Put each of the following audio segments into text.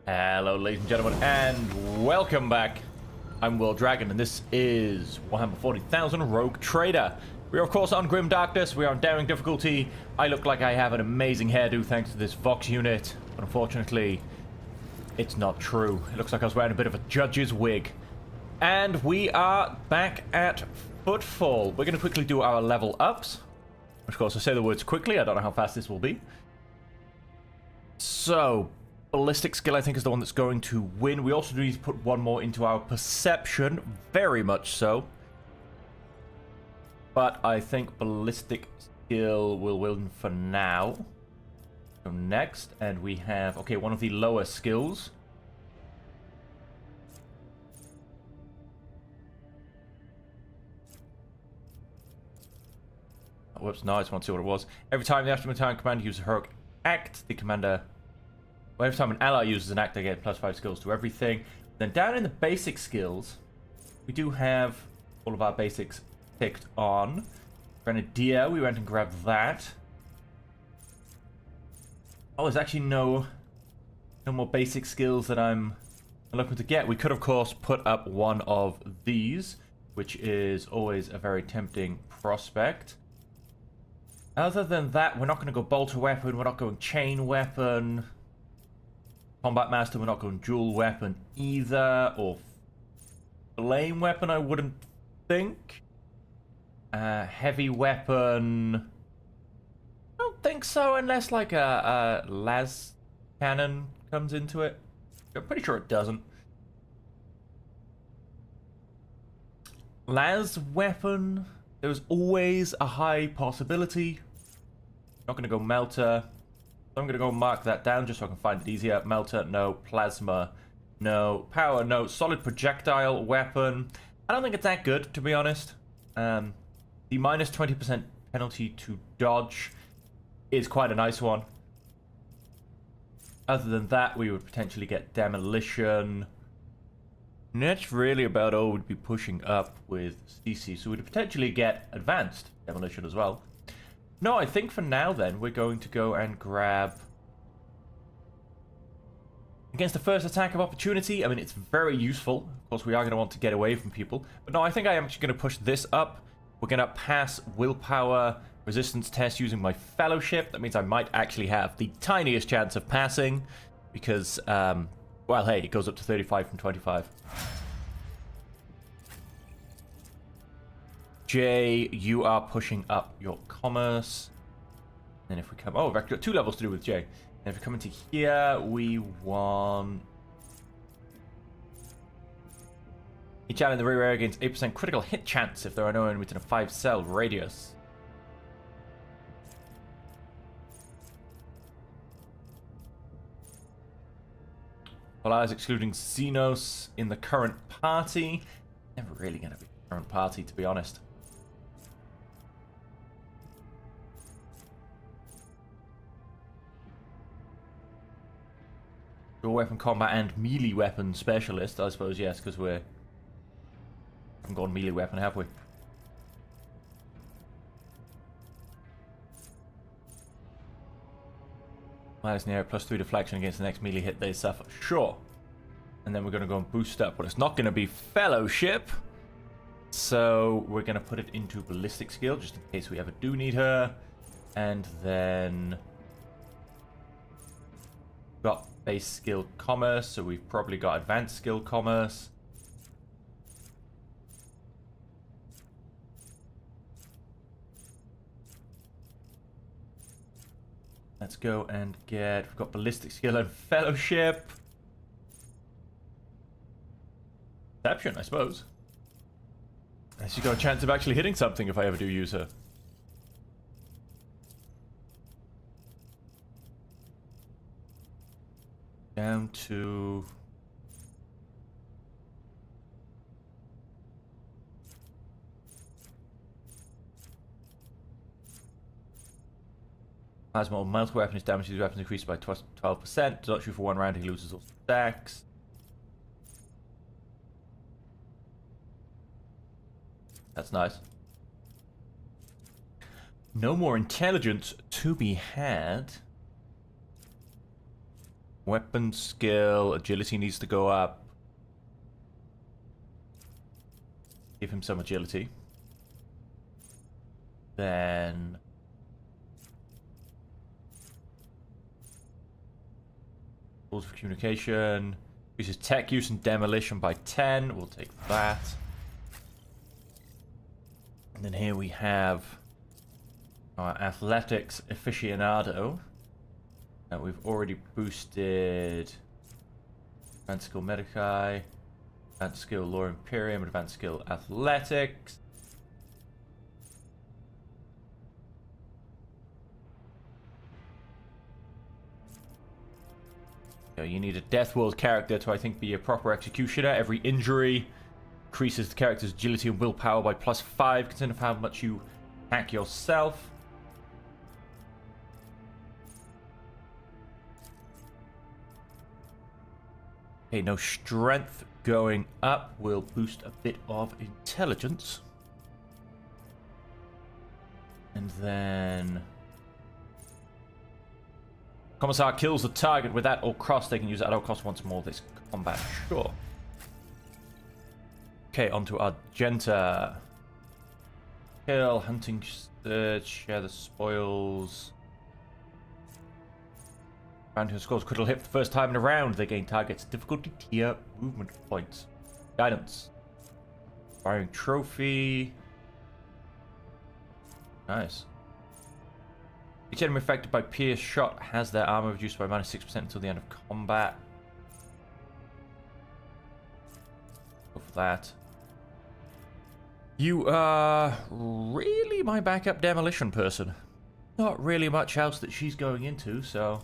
Hello, ladies and gentlemen, and welcome back. I'm Will Dragon, and this is Warhammer 40,000 Rogue Trader. We are, of course, on Grim Darkness. We are on Daring difficulty. I look like I have an amazing hairdo thanks to this Vox unit, but unfortunately, it's not true. It looks like I was wearing a bit of a judge's wig. And we are back at Footfall. We're going to quickly do our level ups. Of course, I say the words quickly. I don't know how fast this will be. So, ballistic skill, I think, is the one that's going to win. We also need to put one more into our perception. Very much so. But I think ballistic skill will win for now. So next, and we have, okay, one of the lower skills. Oh, whoops, no, I just want to see what it was. Every time the Astrometarian commander uses a heroic act, the commander... Well, every time an ally uses an act, they get +5 skills to everything. Then down in the basic skills, we do have all of our basics ticked on. Grenadier, we went and grabbed that. Oh, there's actually no more basic skills that I'm looking to get. We could, of course, put up one of these, which is always a very tempting prospect. Other than that, we're not going to go bolter weapon, we're not going chain weapon. Combat Master, we're not going dual weapon either, or flame weapon, I wouldn't think. Heavy weapon, I don't think so, unless like a las cannon comes into it. I'm pretty sure it doesn't. Las weapon, there's always a high possibility. Not going to go melter. I'm going to go mark that down just so I can find it easier. Melter, no. Plasma, no. Power, no. Solid projectile weapon. I don't think it's that good, to be honest. The minus 20% penalty to dodge is quite a nice one. Other than that, we would potentially get demolition. And that's really about all we'd be pushing up with CC. So we'd potentially get advanced demolition as well. No, I think for now then, we're going to go and grab... Against the first attack of opportunity, I mean, it's very useful. Of course, we are going to want to get away from people. But no, I think I am actually going to push this up. We're going to pass willpower resistance test using my fellowship. That means I might actually have the tiniest chance of passing. Because, well, hey, it goes up to 35 from 25. Jay, you are pushing up your commerce. And if we come... Oh, we've actually got 2 levels to do with Jay. And if we come into here, we want... Each ally in the rear area gains 8% critical hit chance if there are no enemies within a 5-cell radius. Well, allies excluding Xenos in the current party. Never really going to be the current party, to be honest. Dual weapon combat and melee weapon specialist, I suppose, yes, because we haven't gone melee weapon, have we? Minus near +3 deflection against the next melee hit they suffer. Sure. And then we're going to go and boost up, but it's not going to be fellowship. So we're going to put it into ballistic skill, just in case we ever do need her. And then... got base skill commerce, so we've probably got advanced skill commerce. Let's go and get... We've got ballistic skill and fellowship. Perception, I suppose. She's got a chance of actually hitting something if I ever do use her. Down to... Plasma or multiple weapon, his damage to his weapons increased by 12%. Does not shoot for 1 round, he loses all stacks. That's nice. No more intelligence to be had. Weapon skill, agility needs to go up. Give him some agility. Then tools of communication. Increases tech use and demolition by 10. We'll take that. And then here we have our athletics aficionado. We've already boosted advanced skill Medici, advanced skill Law Imperium, and advanced skill athletics. You need a Death World character to, I think, be a proper executioner. Every injury increases the character's agility and willpower by +5, considering how much you hack yourself. Okay, no strength going up. Will boost a bit of intelligence. And then Commissar kills the target with that or cross. They can use it at all costs once more this combat. Sure. Okay, onto Argenta. Kill, hunting search, share the spoils. Round who scores critical hit for the first time in a round. They gain target's difficulty tier movement points. Guidance. Firing trophy. Nice. Each enemy affected by pierce shot has their armor reduced by -6% until the end of combat. Go for that. You are really my backup demolition person. Not really much else that she's going into, so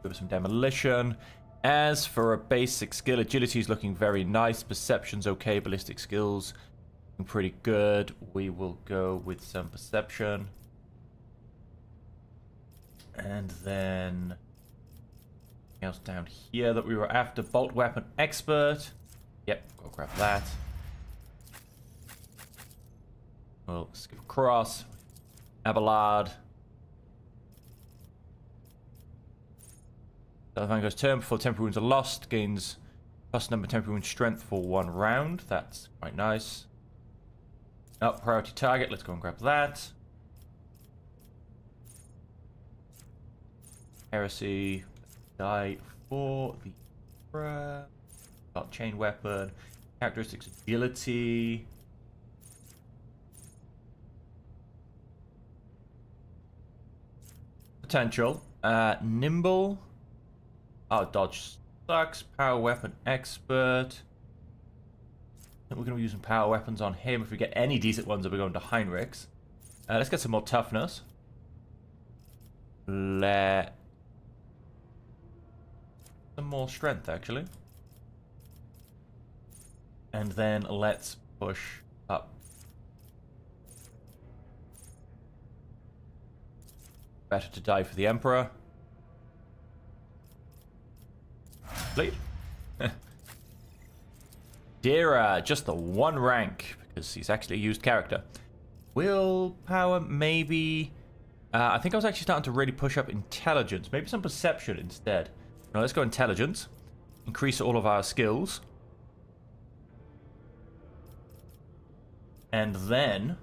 give her some demolition. As for a basic skill, agility is looking very nice. Perception's okay. Ballistic skills looking pretty good. We will go with some perception. And then anything else down here that we were after? Bolt weapon expert. Yep, go grab that. We'll skip across. Abelard. Van goes turn before temporary wounds are lost. Gains plus number temporary wound strength for 1 round. That's quite nice. Oh, priority target. Let's go and grab that. Heresy. Die for the got chain weapon. Characteristics agility. Potential. Nimble. Oh, dodge sucks. Power weapon expert. I think we're going to be using power weapons on him. If we get any decent ones, we're going to Heinrichs. Let's get some more toughness. Some more strength, actually. And then let's push up. Better to die for the Emperor. Bleed. Dira, just the 1 rank, because he's actually a used character. Willpower, maybe. I think I was actually starting to really push up intelligence. Maybe some perception instead. Now let's go intelligence. Increase all of our skills. And then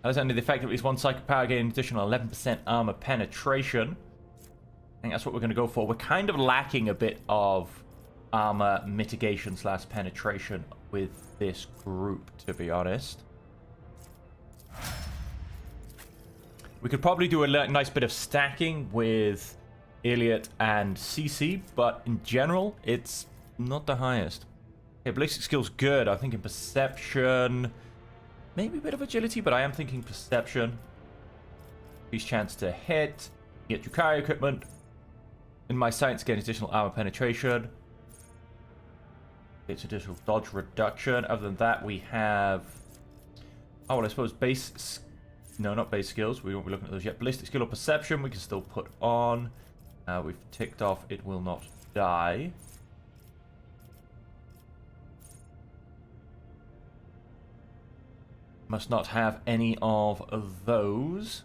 as under the effect of at least 1 psychic power, gain an additional 11% armor penetration. I think that's what we're going to go for. We're kind of lacking a bit of armor mitigation / penetration with this group, to be honest. We could probably do a nice bit of stacking with Elliot and CC, but in general, it's not the highest. Okay, ballistic skill's good. I'm thinking perception. Maybe a bit of agility, but I am thinking perception. Increased chance to hit. Get Yukari equipment. In my sights, get additional armor penetration. It's additional dodge reduction. Other than that, we have... oh, well, I suppose base... no, not base skills. We won't be looking at those yet. Ballistic skill or perception, we can still put on. We've ticked off it will not die. Must not have any of those.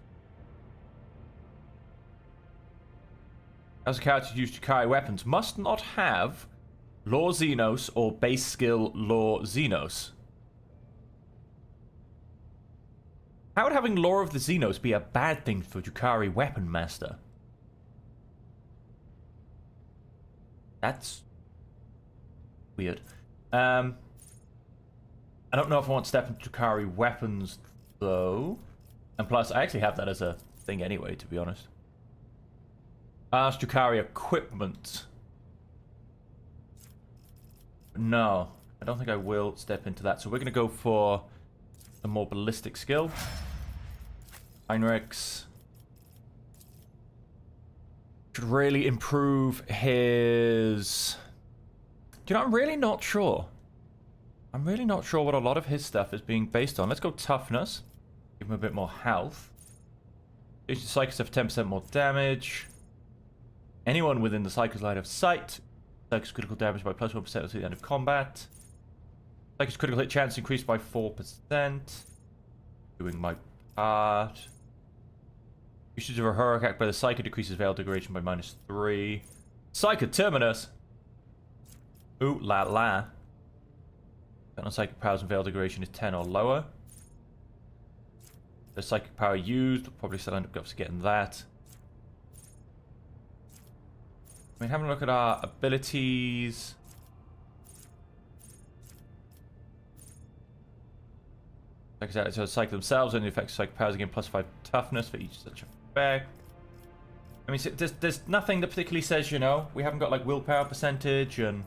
As a character to use Jukai weapons, must not have Law Xenos or base skill Law Xenos. How would having Law of the Xenos be a bad thing for Jukari Weapon Master? That's weird. I don't know if I want to step into Jukari Weapons, though. And plus, I actually have that as a thing anyway, to be honest. Ask Jukari Equipment. No, I don't think I will step into that. So we're going to go for a more ballistic skill. Heinrichs should really improve his... You know, I'm really not sure. I'm really not sure what a lot of his stuff is being based on. Let's go toughness. Give him a bit more health. Psychos have 10% more damage. Anyone within the Psychos line of sight. Psychos critical damage by +1% until the end of combat. Psychos critical hit chance increased by 4%. Doing my part. Usage of a heroic act by the Psycho decreases veil duration by -3. Psycho Terminus. Ooh la la. On psychic powers and veil duration is 10 or lower. The psychic power used will probably still end up getting that. I mean, having a look at our abilities. Like I said, so psychic themselves only affects psychic powers again +5 toughness for each such effect. I mean, there's nothing that particularly says, you know, we haven't got like willpower percentage and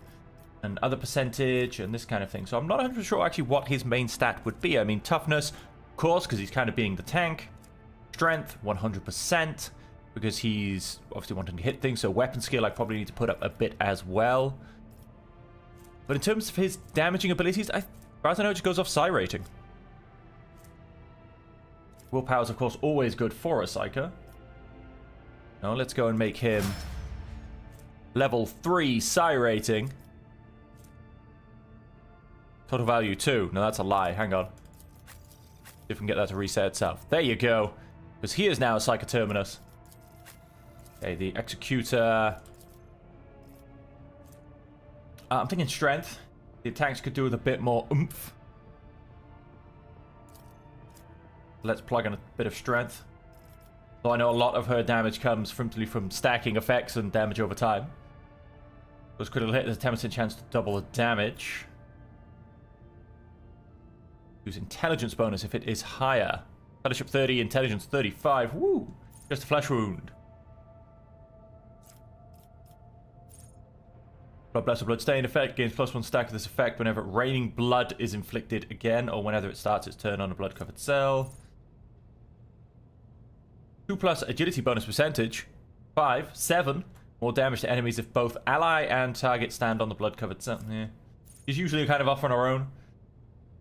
other percentage and this kind of thing. So I'm not 100% sure actually what his main stat would be. I mean, toughness, of course, because he's kind of being the tank. Strength, 100%, because he's obviously wanting to hit things. So weapon skill, I probably need to put up a bit as well. But in terms of his damaging abilities, as far as I know, it just goes off psi rating. Willpower is, of course, always good for a Psyker. Now, let's go and make him level 3 psi rating. Total value 2. No, that's a lie. Hang on. See if we can get that to reset itself. There you go. Because he is now a Psycho Terminus. Okay, the Executor. I'm thinking strength. The attacks could do with a bit more oomph. Let's plug in a bit of strength. So I know a lot of her damage comes from stacking effects and damage over time. Those critical hit, there's a 10% chance to double the damage. Use intelligence bonus if it is higher. Fellowship 30, intelligence 35. Woo! Just a flesh wound. Blood Bless or Bloodstain effect gains +1 stack of this effect whenever raining blood is inflicted again or whenever it starts its turn on a blood covered cell. 2+ agility bonus percentage. 5, 7. More damage to enemies if both ally and target stand on the blood covered cell. Yeah. She's usually kind of off on her own.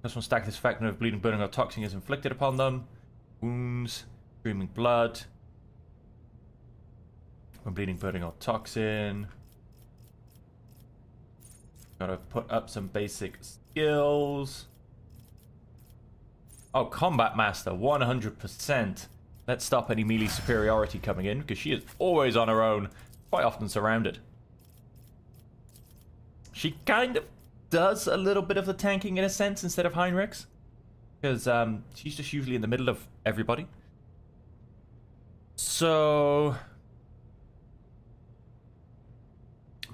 +1 stack this effect whenever bleeding, burning, or toxin is inflicted upon them. Wounds, streaming blood. When bleeding, burning, or toxin. Gotta put up some basic skills. Oh, Combat Master, 100%. Let's stop any melee superiority coming in, because she is always on her own, quite often surrounded. She kind of does a little bit of the tanking in a sense instead of Heinrichs, because she's just usually in the middle of everybody. So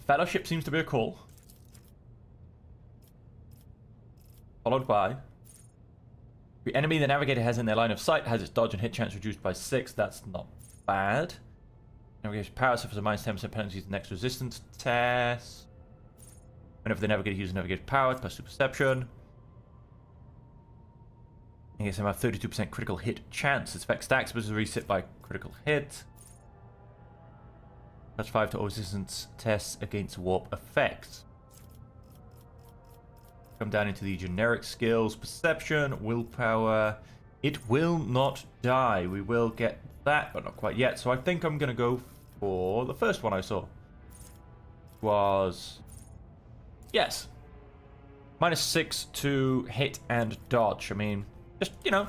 Fellowship seems to be a call, followed by the enemy the navigator has in their line of sight has its dodge and hit chance reduced by 6. That's not bad. Navigator's power suffers a -10% penalty to the next resistance test. Whenever the navigator uses navigator's power, +2 perception. He gets about 32% critical hit chance. Its effect stacks, but is reset by critical hit. +5 to all resistance tests against warp effects. Come down into the generic skills. Perception, willpower. It will not die. We will get that, but not quite yet. So I think I'm going to go for the first one I saw. Was... Yes. -6 to hit and dodge. I mean, just, you know,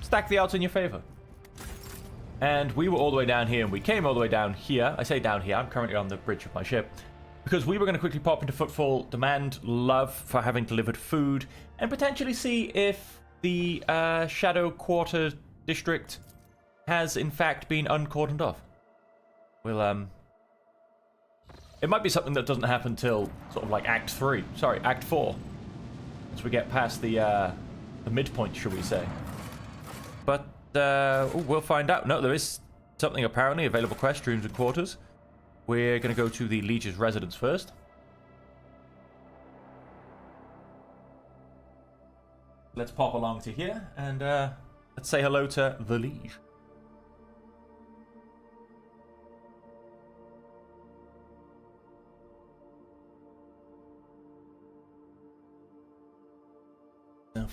stack the odds in your favor. And we were all the way down here, and we came all the way down here. I say down here, I'm currently on the bridge of my ship. Because we were going to quickly pop into Footfall, demand love for having delivered food, and potentially see if the Shadow Quarter district has in fact been uncordoned off. We'll, it might be something that doesn't happen till sort of like Act 4. Once we get past the midpoint, shall we say. But, we'll find out. No, there is something apparently, available quest, rooms and quarters. We're going to go to the Liege's residence first. Let's pop along to here, and let's say hello to the Liege.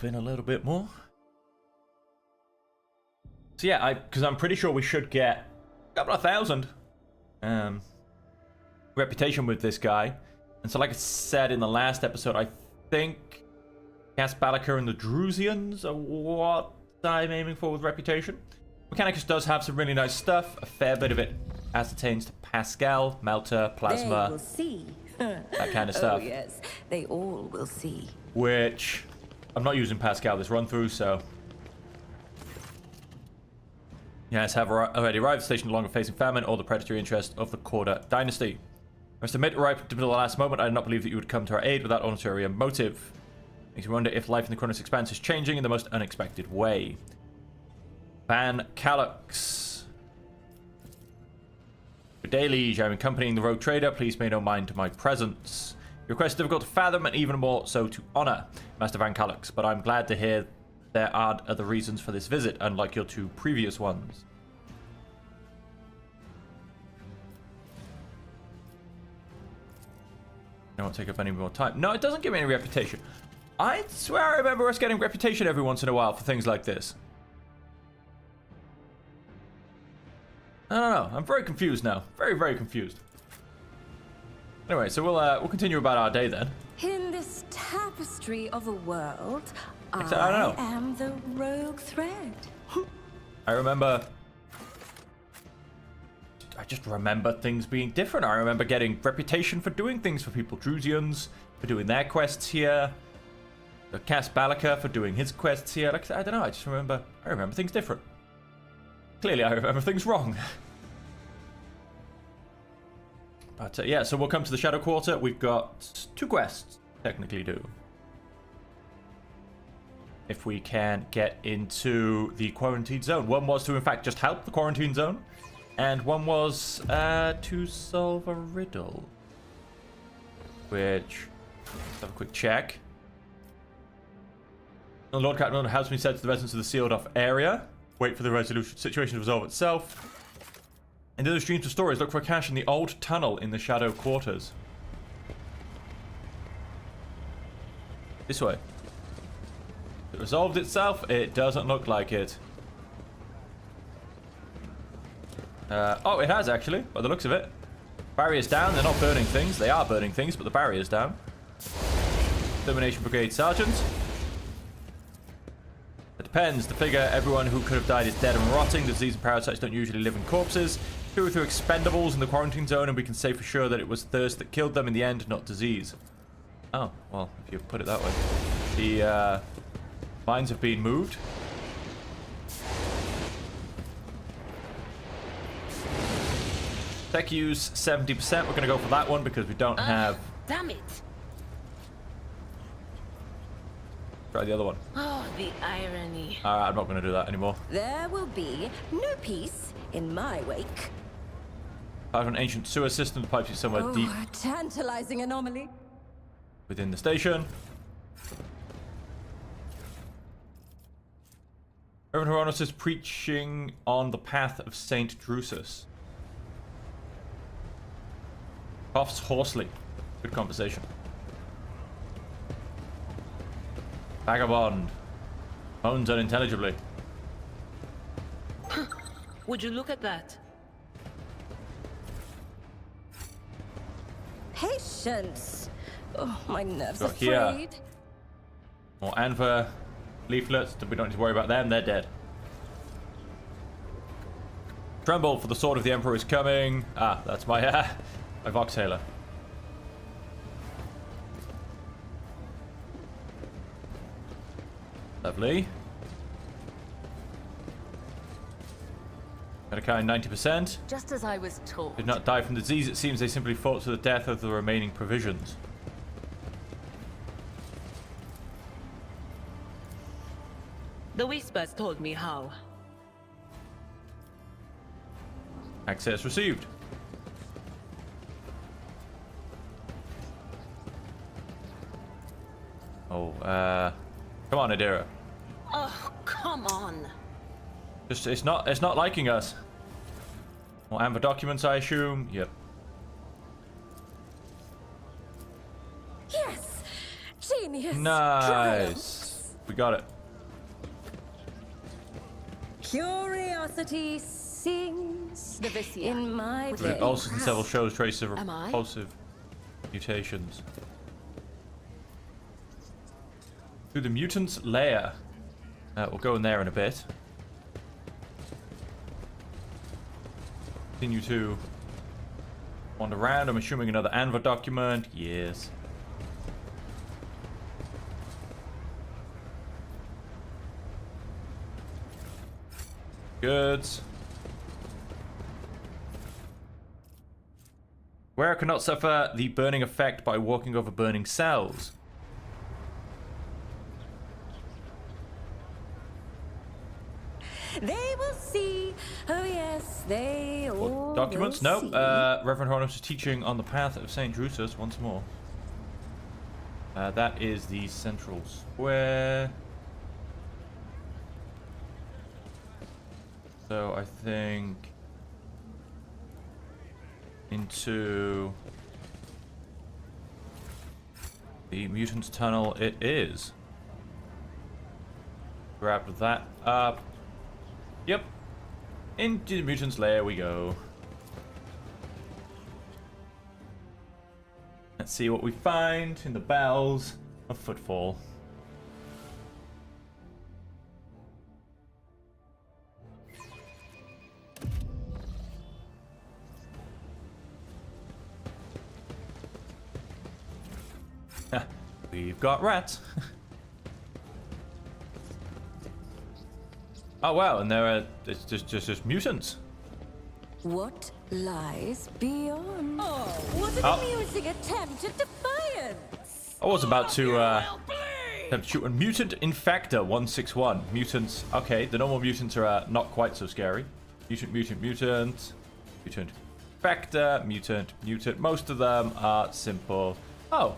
In a little bit more. So yeah, because I'm pretty sure we should get a couple of thousand reputation with this guy. And so like I said in the last episode, I think Casballica and the Drusians are what I'm aiming for with reputation. Mechanicus does have some really nice stuff. A fair bit of it ascertains to Pascal, Melter, Plasma. They will see. That kind of stuff. Oh yes, they all will see. Which I'm not using Pascal this run through, so yes, have already arrived. Stationed longer facing famine or the predatory interest of the Korda dynasty. I must admit, right up to the last moment, I did not believe that you would come to our aid without ulterior motive. Makes me wonder if life in the Chronos Expanse is changing in the most unexpected way. Van Calux. Good day, Liege. I'm accompanying the rogue trader. Please pay no mind to my presence. Your request is difficult to fathom and even more so to honor, Master Van Calux, but I'm glad to hear there aren't other reasons for this visit, unlike your two previous ones. I won't take up any more time. No, it doesn't give me any reputation. I swear I remember us getting reputation every once in a while for things like this. I don't know. I'm very confused now. Very, very confused. Anyway, so we'll continue about our day then. In this tapestry of a world, Except, I don't know. am the rogue thread. I remember... I just remember things being different. I remember getting reputation for doing things for people. Drusians for doing their quests here. The Casballica for doing his quests here. Like, I don't know, I remember things different. Clearly I remember things wrong. But yeah, so we'll come to the Shadow Quarter. We've got 2 quests, technically do. If we can get into the quarantine zone. One was to, in fact, just help the quarantine zone. And one was to solve a riddle. Which, let's have a quick check. The Lord Captain has been sent to the residence of the sealed off area. Wait for the situation to resolve itself. In those streams of stories, look for a cache in the old tunnel in the Shadow Quarters. This way. It resolved itself? It doesn't look like it. Oh, it has actually, by the looks of it. Barrier's down. They're not burning things. They are burning things, but the barrier's down. Extermination Brigade Sergeant. It depends. To figure everyone who could have died is dead and rotting. The disease and parasites don't usually live in corpses. Through expendables in the quarantine zone, and we can say for sure that it was thirst that killed them in the end, not disease. Oh, well, if you put it that way. The mines have been moved. Tech use 70%. We're going to go for that one because we don't have... Damn it. Try the other one. Oh, the irony. I'm not going to do that anymore. There will be no peace in my wake. I have an ancient sewer system that pipes you somewhere deep A tantalizing anomaly. within the station. Reverend Hieronis is preaching on the path of Saint Drusus. Coughs hoarsely. Good conversation. Vagabond. Moans unintelligibly. Would you look at that? Patience. Oh, my nerves are Got here. frayed. More Anver leaflets. We don't need to worry about them. They're dead. Tremble, for the sword of the Emperor is coming. Ah, that's my, my Voxhaler. Lovely. Medicine 90%. Just as I was taught. Did not die from disease. It seems they simply fought to the death of the remaining provisions. The Whispers told me how. Access received. Oh, come on, Adira. Oh, come on. Just, it's not liking us. More amber documents, I assume. Yep. Yes! Genius! Nice. Triumphs. We got it. Curiosity sings The Viscia. in my But veins. also in several shows traces of Am I? repulsive mutations. Through the mutant's lair. We'll go in there in a bit. Continue to wander around. I'm assuming another Anva document. Yes. Goods. Wearer cannot suffer the burning effect by walking over burning cells. They will see. Oh yes, they all Documents? will No. see. Reverend Hornus is teaching on the path of St. Drusus once more. That is the central square. So I think into the mutant's tunnel it is. Grab that up. Yep. Into the mutant's lair we go. Let's see what we find in the bowels of Footfall. We've got rats. Oh wow, and there are it's just mutants. What lies beyond? Oh, what an Oh. amusing attempt at defiance! I was about to attempt to shoot a mutant infector 161. Mutants. Okay, the normal mutants are not quite so scary. Mutant, mutant, mutant, mutant, infector, mutant, mutant. Most of them are simple. Oh,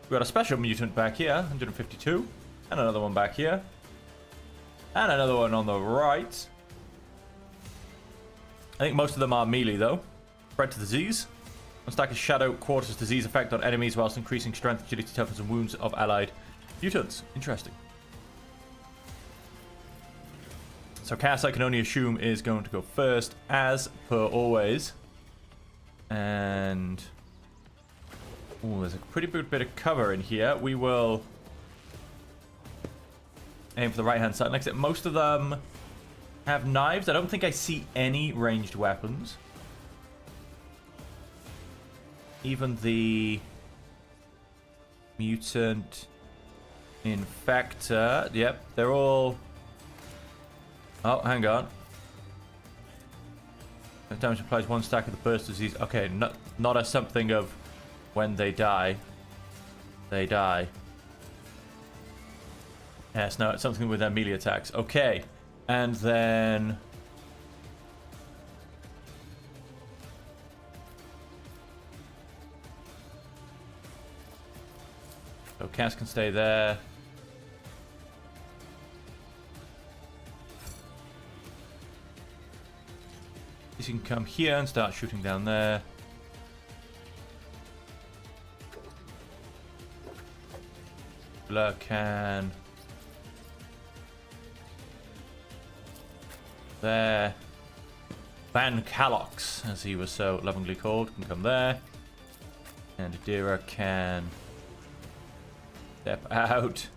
we got a special mutant back here, 152, and another one back here, and another one on the right. I think most of them are melee though. Spread to disease. One stack of shadow quarters disease effect on enemies whilst increasing strength, agility, toughness, and wounds of allied mutants. Interesting. So Cass, I can only assume, is going to go first, as per always. And oh, there's a pretty good bit of cover in here. We will aim for the right-hand side. Like I said, most of them have knives. I don't think I see any ranged weapons. Even the mutant infector. Yep, they're all... Oh, hang on. Damage applies one stack of the burst disease. Okay, not as something of when they die. They die. Yes, no, it's something with their melee attacks. Okay, and then... So Cass can stay there. You can come here and start shooting down there. Blur can... There. Van Calox, as he was so lovingly called, can come there. And Adira can step out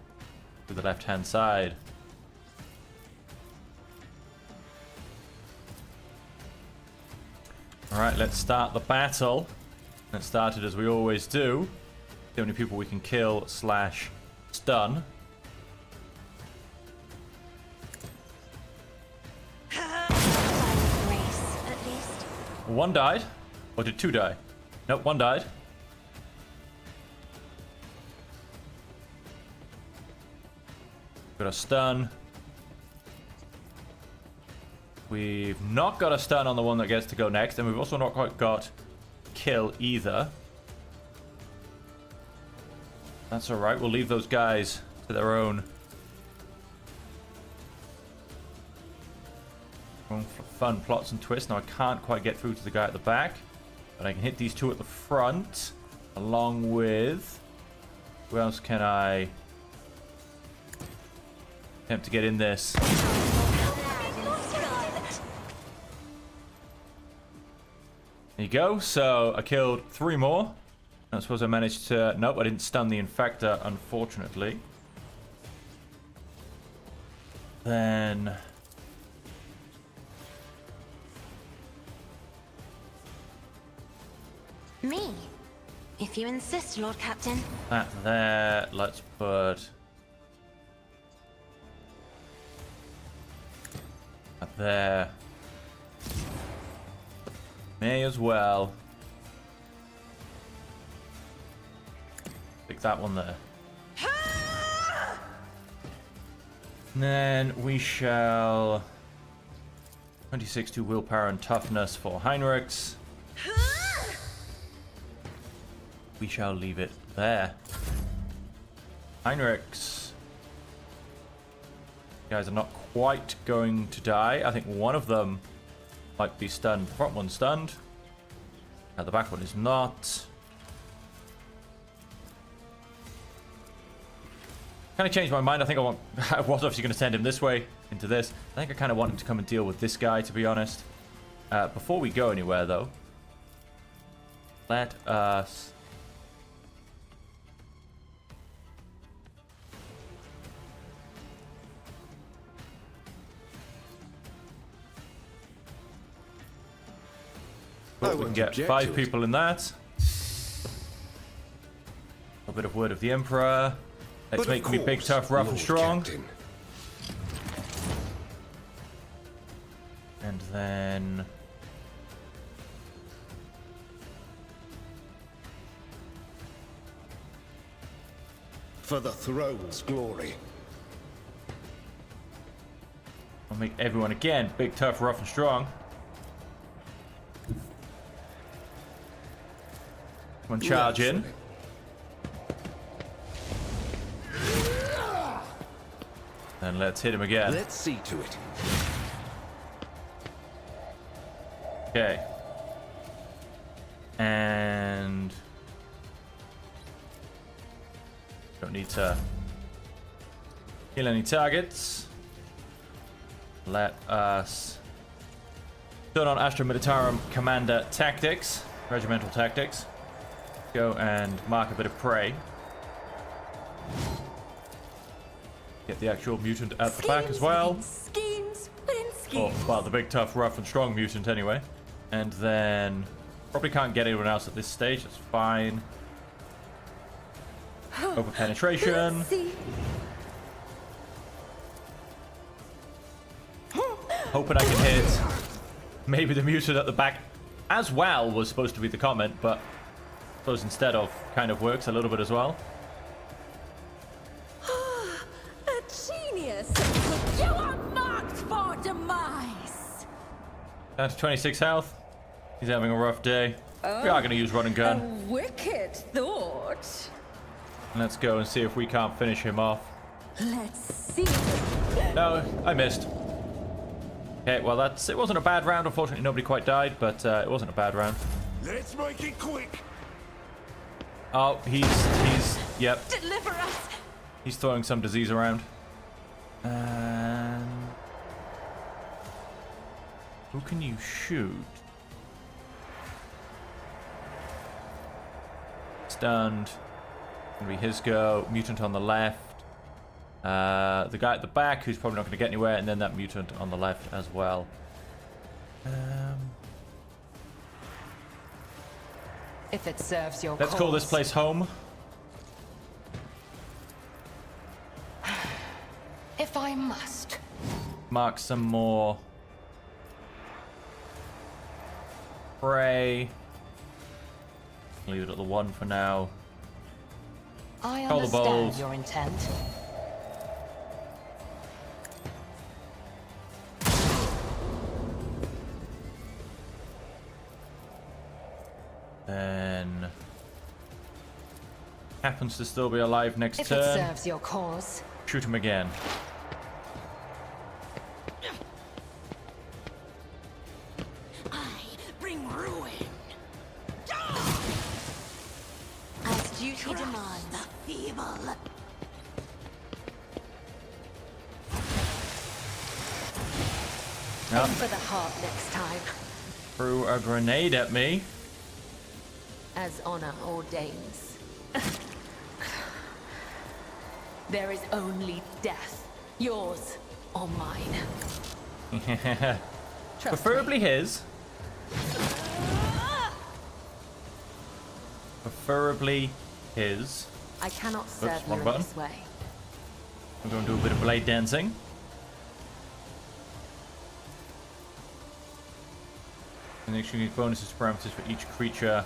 to the left-hand side. Alright, let's start the battle. Let's start it as we always do. See how many people we can kill / stun. Grace, at least. One died. Or did 2 die? Nope, 1 died. Got a stun. We've not got a stun on the one that gets to go next, and we've also not quite got kill either. That's alright, we'll leave those guys to their own fun plots and twists. Now I can't quite get through to the guy at the back, but I can hit these 2 at the front, along with... Who else can I attempt to get in this? There you go. So I killed 3 more. I suppose I managed to... Nope, I didn't stun the infector, unfortunately. Then... Me? If you insist, Lord Captain. That there. Let's put... That there. May as well. Pick that one there. And then we shall... 26 to willpower and toughness for Heinrichs. We shall leave it there. Heinrichs. You guys are not quite going to die. I think one of them might be stunned. The front one's stunned. Now the back one is not. Kind of changed my mind. I think I was obviously going to send him this way, into this. I think I kind of want him to come and deal with this guy, to be honest. Before we go anywhere, though, let us... Well, we can get 5 people in that. A bit of word of the Emperor. Let's make me big, tough, rough, and strong. Captain. And then... For the throne's glory. I'll make everyone again big, tough, rough, and strong. Come on, charge in. And let's hit him again. Let's see to it. Okay. And... don't need to kill any targets. Let us turn on Astra Militarum Commander Tactics, Regimental Tactics. Go and mark a bit of prey. Get the actual mutant at the back as well. Schemes within Oh, schemes. well, the big, tough, rough, and strong mutant anyway. And then... probably can't get anyone else at this stage. That's fine. Over penetration. Let's see. Hoping I can hit maybe the mutant at the back as well was supposed to be the comment, but I suppose instead of kind of works a little bit as well. A genius. You are marked for demise. Down to 26 health. He's having a rough day. We are going to use run and A gun. wicked thought. Let's go and see if we can't finish him off. Let's see. No, I missed. Okay, well it wasn't a bad round. Unfortunately, nobody quite died, but it wasn't a bad round. Let's make it quick. Oh, yep, Deliver us! he's throwing some disease around. And who can you shoot? Stunned. Gonna be his go. Mutant on the left. The guy at the back who's probably not going to get anywhere, and then that mutant on the left as well. If it serves your Let's call this cause. place home. If I must. Mark some more prey. Leave it at the 1 for now. I Call the understand bowls. your intent. Then happens to still be alive next If it turn. serves your cause. Shoot him again. I bring ruin. As duty demands. The feeble. Yep. Aim for the heart next time. Threw a grenade at me. As honor ordains. There is only death, yours or mine. Trust Preferably me. his. Preferably his. I cannot serve you wrong in button. this way. I'm going to do a bit of blade dancing. And you can get bonuses parameters for each creature.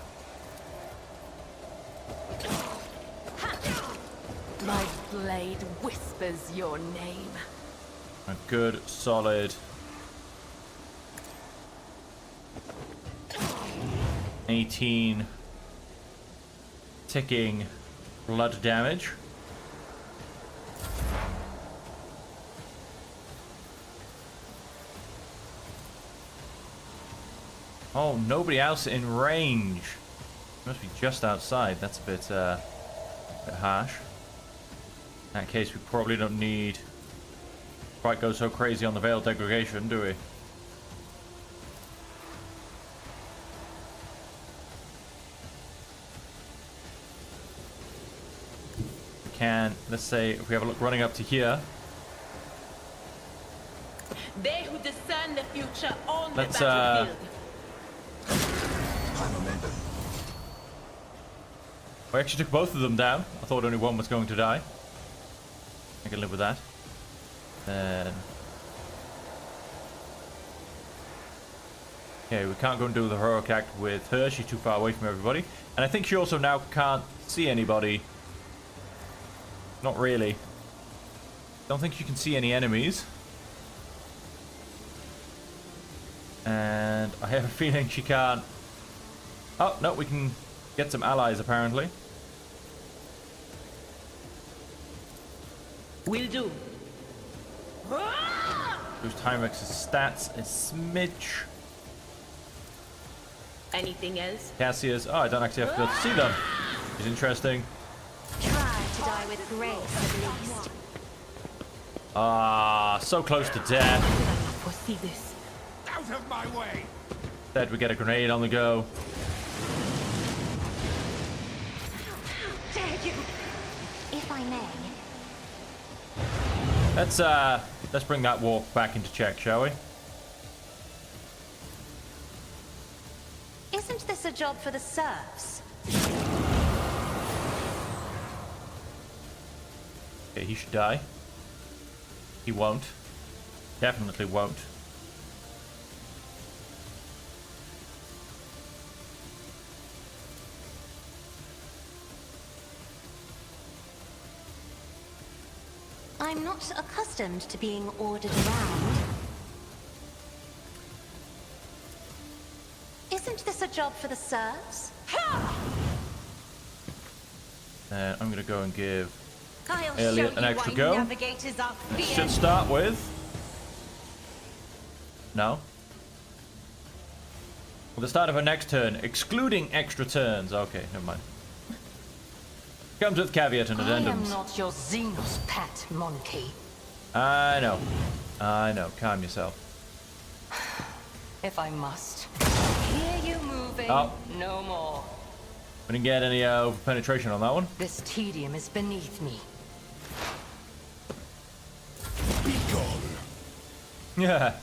My blade whispers your name. A good, solid 18 ticking blood damage. Oh, nobody else in range. Must be just outside. That's a bit harsh. In that case, we probably don't need quite go so crazy on the Veiled Degradation, do we? We can, let's say, if we have a look running up to here, They who discern the future on Let's, the battlefield. I'm a member. we actually took both of them down. I thought only one was going to die. I can live with that. Then... okay, we can't go and do the heroic act with her. She's too far away from everybody. And I think she also now can't see anybody. Not really. Don't think she can see any enemies. And I have a feeling she can't... oh, no, we can get some allies, apparently. Will do. Boost Timex's stats a smidge. Anything else? Cassia's... oh, I don't actually have to be able to see them. It's interesting. Try to die with grace, at least. Ah, so close to death. Did I not foresee this? Out of my way! Instead, we get a grenade on the go. Dare you? If I may. Let's bring that walk back into check, shall we? Isn't this a job for the serfs? Okay, he should die. He won't. Definitely won't. I'm not accustomed to being ordered around. Isn't this a job for the serfs? I'm gonna go and give I'll Elliot show an you extra why go. navigators are feared. Should start with... no. Well, the start of her next turn, excluding extra turns. Okay, never mind. Comes with caveat and I am addendums. not your Xenos pet, monkey. I know. I know. Calm yourself. If I must. Hear you moving. Oh. No more. We didn't get any over penetration on that one. This tedium is beneath me. Be gone. Yeah.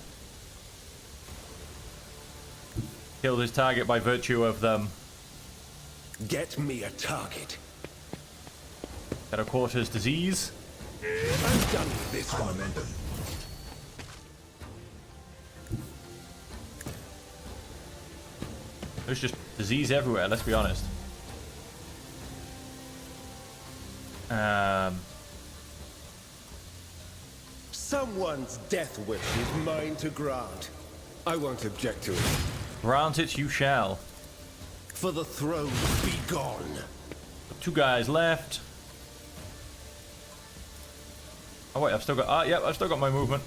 Killed his target by virtue of them Get me a target. Shadow Quarters disease. I'm done with this one. There's just disease everywhere, let's be honest. Someone's death wish is mine to grant. I won't object to it. Grant it you shall. For the throne, be gone. 2 guys left. Oh wait, I've still got... yep, I've still got my movement.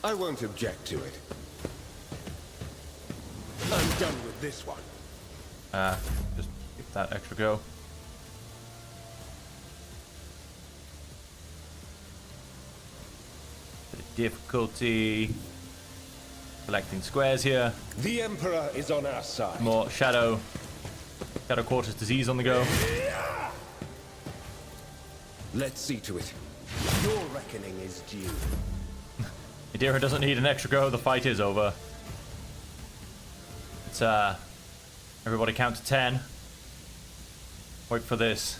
I won't object to it. I'm done with this one. Just give that extra go. Bit of difficulty. Collecting squares here. The Emperor is on our side. More Shadow Quarters disease on the go. Let's see to it. Your reckoning is due. Idira doesn't need an extra go, the fight is over. It's everybody count to 10. Wait for this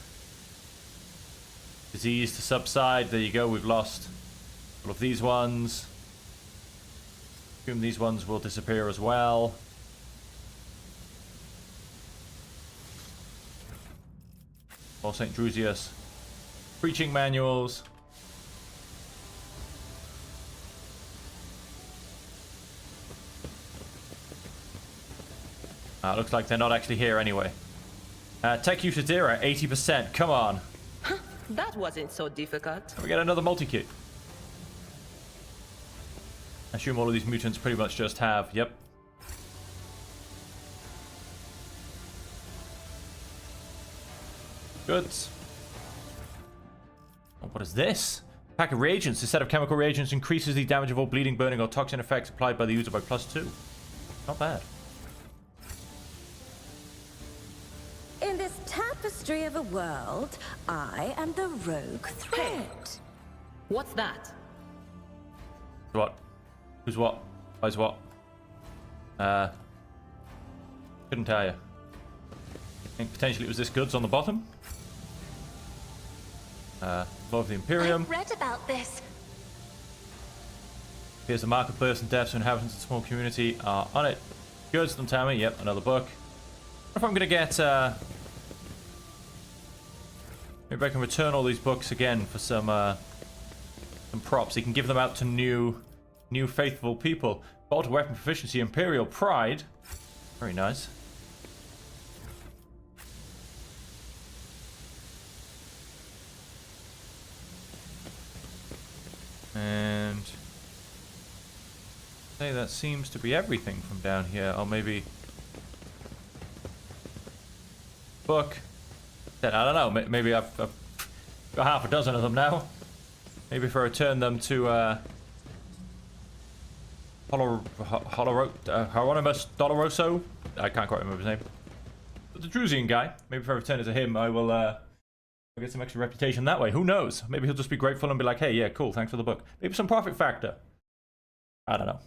disease to subside. There you go, we've lost all of these ones. Assume these ones will disappear as well. Or St. Drusius. Preaching manuals. Looks like they're not actually here anyway. Tech use Idira, 80%. Come on. That wasn't so difficult. Can we get another multi-kit? I assume all of these mutants pretty much just have. Yep. Good. Oh, what is this? Pack of reagents. This set of chemical reagents increases the damage of all bleeding, burning, or toxin effects applied by the user by +2. Not bad. In this tapestry of a world, I am the rogue thread. What's that? What? Who's what? Why's what? Couldn't tell you. I think potentially it was this goods on the bottom. Above the Imperium. I read about this. Here's the mark of births and deaths of inhabitants of the small community are on it. Goods, don't tell me. Yep, another book. If I'm gonna get maybe I can return all these books again for some props. You can give them out to new faithful people. Bolt weapon proficiency, Imperial Pride. Very nice. And say that seems to be everything from down here. Or maybe book. I don't know. Maybe I've got half a dozen of them now. Maybe if I return them to Hieronymus Doloroso. I can't quite remember his name. But the Drusian guy. Maybe if I return it to him, I will I'll get some extra reputation that way. Who knows? Maybe he'll just be grateful and be like, hey, yeah, cool, thanks for the book. Maybe some profit factor. I don't know.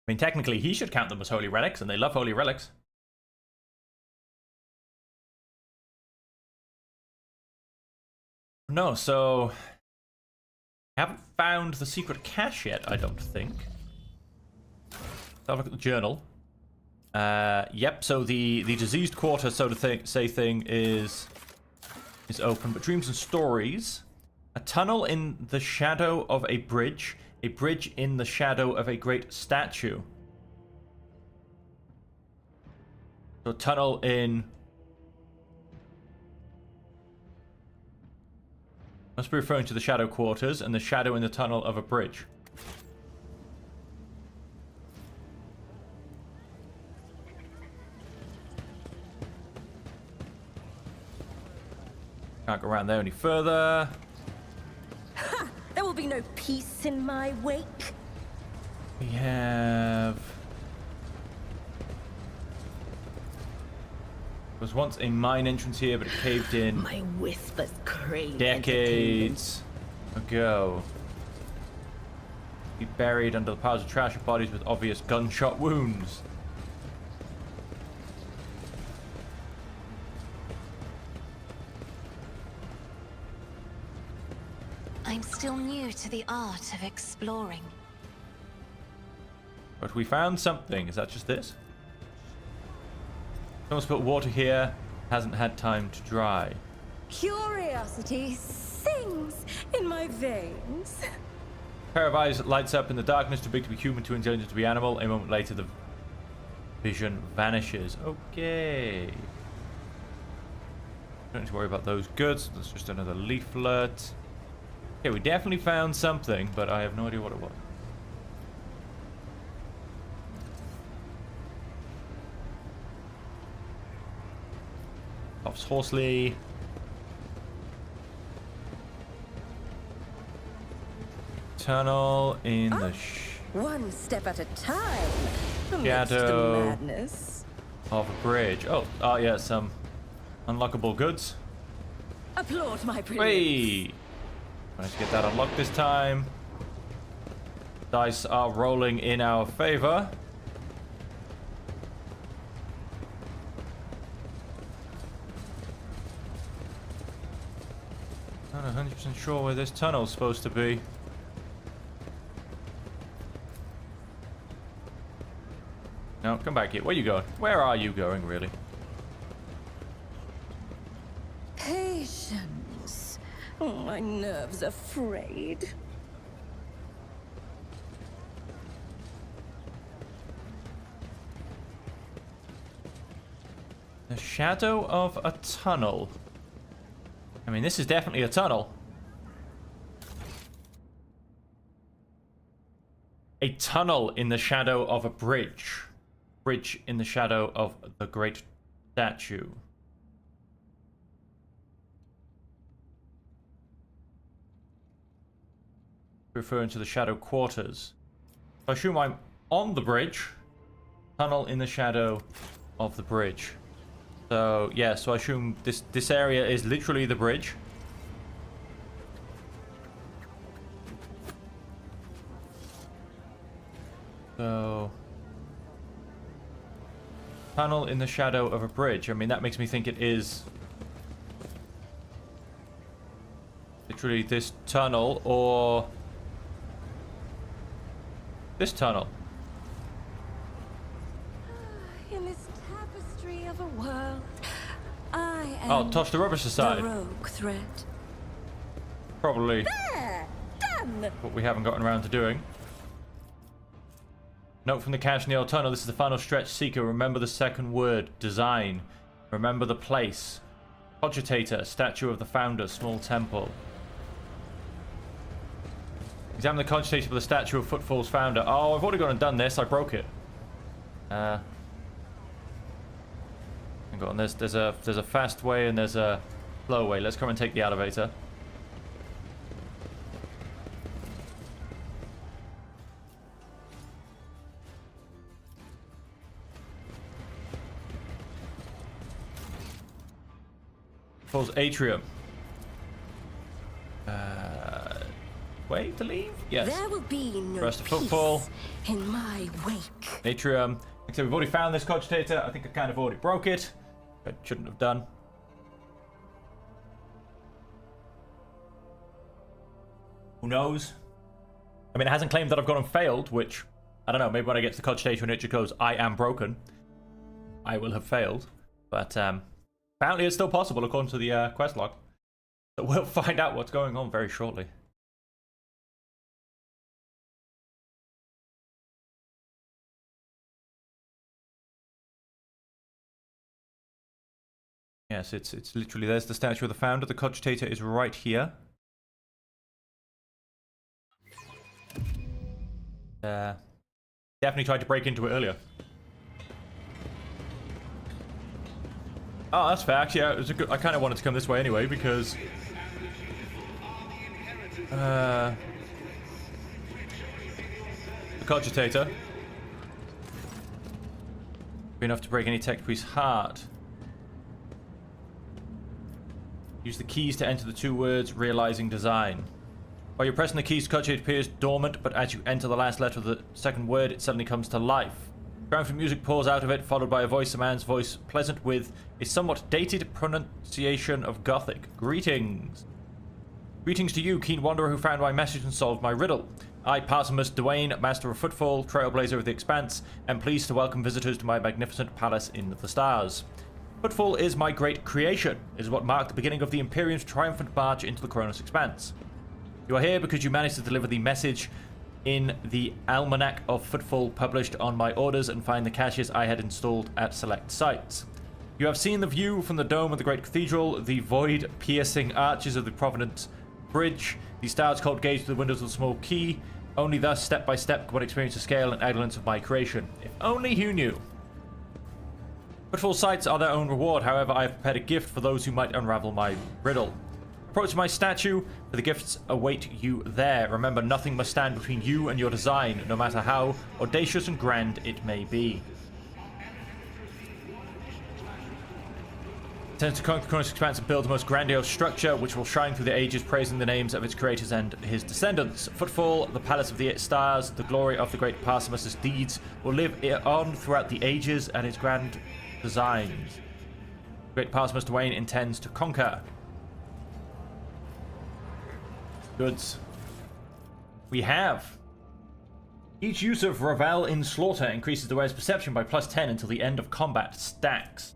I mean, technically, he should count them as holy relics, and they love holy relics. No, so I haven't found the secret cache yet, I don't think. Let's have a look at the journal. Yep, so the diseased quarter, so to say, thing is open, but dreams and stories. A tunnel in the shadow of a bridge in the shadow of a great statue. So a tunnel in... Must be referring to the shadow quarters and the shadow in the tunnel of a bridge. Can't go around there any further. Ha! There will be no peace in my wake. We have... There was once a mine entrance here, but it caved in My whispers crave decades ago. Be buried under the piles of trash of bodies with obvious gunshot wounds. I'm still new to the art of exploring. But we found something. Is that just this? Someone's put water here. Hasn't had time to dry. Curiosity sings in my veins. A pair of eyes lights up in the darkness, too big to be human, too intelligent to be animal. A moment later, the vision vanishes. Okay. Don't need to worry about those goods. That's just another leaflet. Okay, we definitely found something, but I have no idea what it was. Pops Horsley. Tunnel in the One step at a time. Amidst shadow madness. of a bridge. Oh, yeah, some unlockable goods. Applaud my brilliance. Hey! Managed to get that unlocked this time. Dice are rolling in our favor. Not 100% sure where this tunnel's supposed to be. No, come back here. Where you going? Where are you going, really? Patience. Oh, my nerves are frayed. The shadow of a tunnel. I mean, this is definitely a tunnel. A tunnel in the shadow of a bridge. Bridge in the shadow of the great statue. Referring to the shadow quarters. I assume I'm on the bridge. Tunnel in the shadow of the bridge. So, yeah, so I assume this area is literally the bridge. So... tunnel in the shadow of a bridge. I mean, that makes me think it is... literally this tunnel, or... this tunnel. In this tapestry of a world, I am Oh, toss the rubbish aside. the rogue thread. Probably There! Done! what we haven't gotten around to doing. Note from the cache in the old tunnel. This is the final stretch. Seeker, remember the second word. Design. Remember the place. Cogitator. Statue of the founder. Small temple. Examine the cogitator for the statue of Footfall's founder. Oh, I've already gone and done this. I broke it. Hang on. There's a fast way and there's a slow way. Let's come and take the elevator. Footfall's atrium. Way to leave? Yes. There will be no Rest of peace Footfall. in my wake. Atrium. Like I said, we've already found this cogitator. I think I kind of already broke it. I shouldn't have done. Who knows? I mean, it hasn't claimed that I've gone and failed, which, I don't know, maybe when I get to the cogitation and it just goes, I am broken, I will have failed. But apparently it's still possible according to the quest log. So we'll find out what's going on very shortly. Yes, it's literally, there's the statue of the founder. The cogitator is right here. Definitely tried to break into it earlier. Oh, that's fair. Actually, it was I kind of wanted to come this way anyway because the cogitator be enough to break any tech priest's heart. Use the keys to enter the two words, realizing design. While you're pressing the keys to touch it appears dormant, but as you enter the last letter of the second word, it suddenly comes to life. Triumphant music pours out of it, followed by a voice, a man's voice, pleasant with a somewhat dated pronunciation of Gothic. Greetings. Greetings to you, keen wanderer who found my message and solved my riddle. I, Parsimus Dwayne, master of footfall, trailblazer of the expanse, am pleased to welcome visitors to my magnificent palace in the stars. Footfall is my great creation. It is what marked the beginning of the Imperium's triumphant march into the Kronos expanse. You are here because you managed to deliver the message in the Almanac of Footfall published on my orders and find the caches I had installed at select sites. You have seen the view from the dome of the Great Cathedral, the void-piercing arches of the Providence Bridge, the stars-cold gaze through the windows of the small key. Only thus, step by step, could one experience the scale and excellence of my creation. If only you knew. Footfall sites are their own reward, however, I have prepared a gift for those who might unravel my riddle. Approach my statue, for the gifts await you there. Remember, nothing must stand between you and your design, no matter how audacious and grand it may be. Intends to conquer the Kronos expanse and build the most grandiose structure, which will shine through the ages, praising the names of its creators and his descendants. Footfall, the palace of the stars, the glory of the great Parsimus' deeds, will live on throughout the ages and its grand designs. Great Parsimus Dwayne intends to conquer. Goods. We have. Each use of Ravel in Slaughter increases the wearer's perception by +10 until the end of combat. Stacks.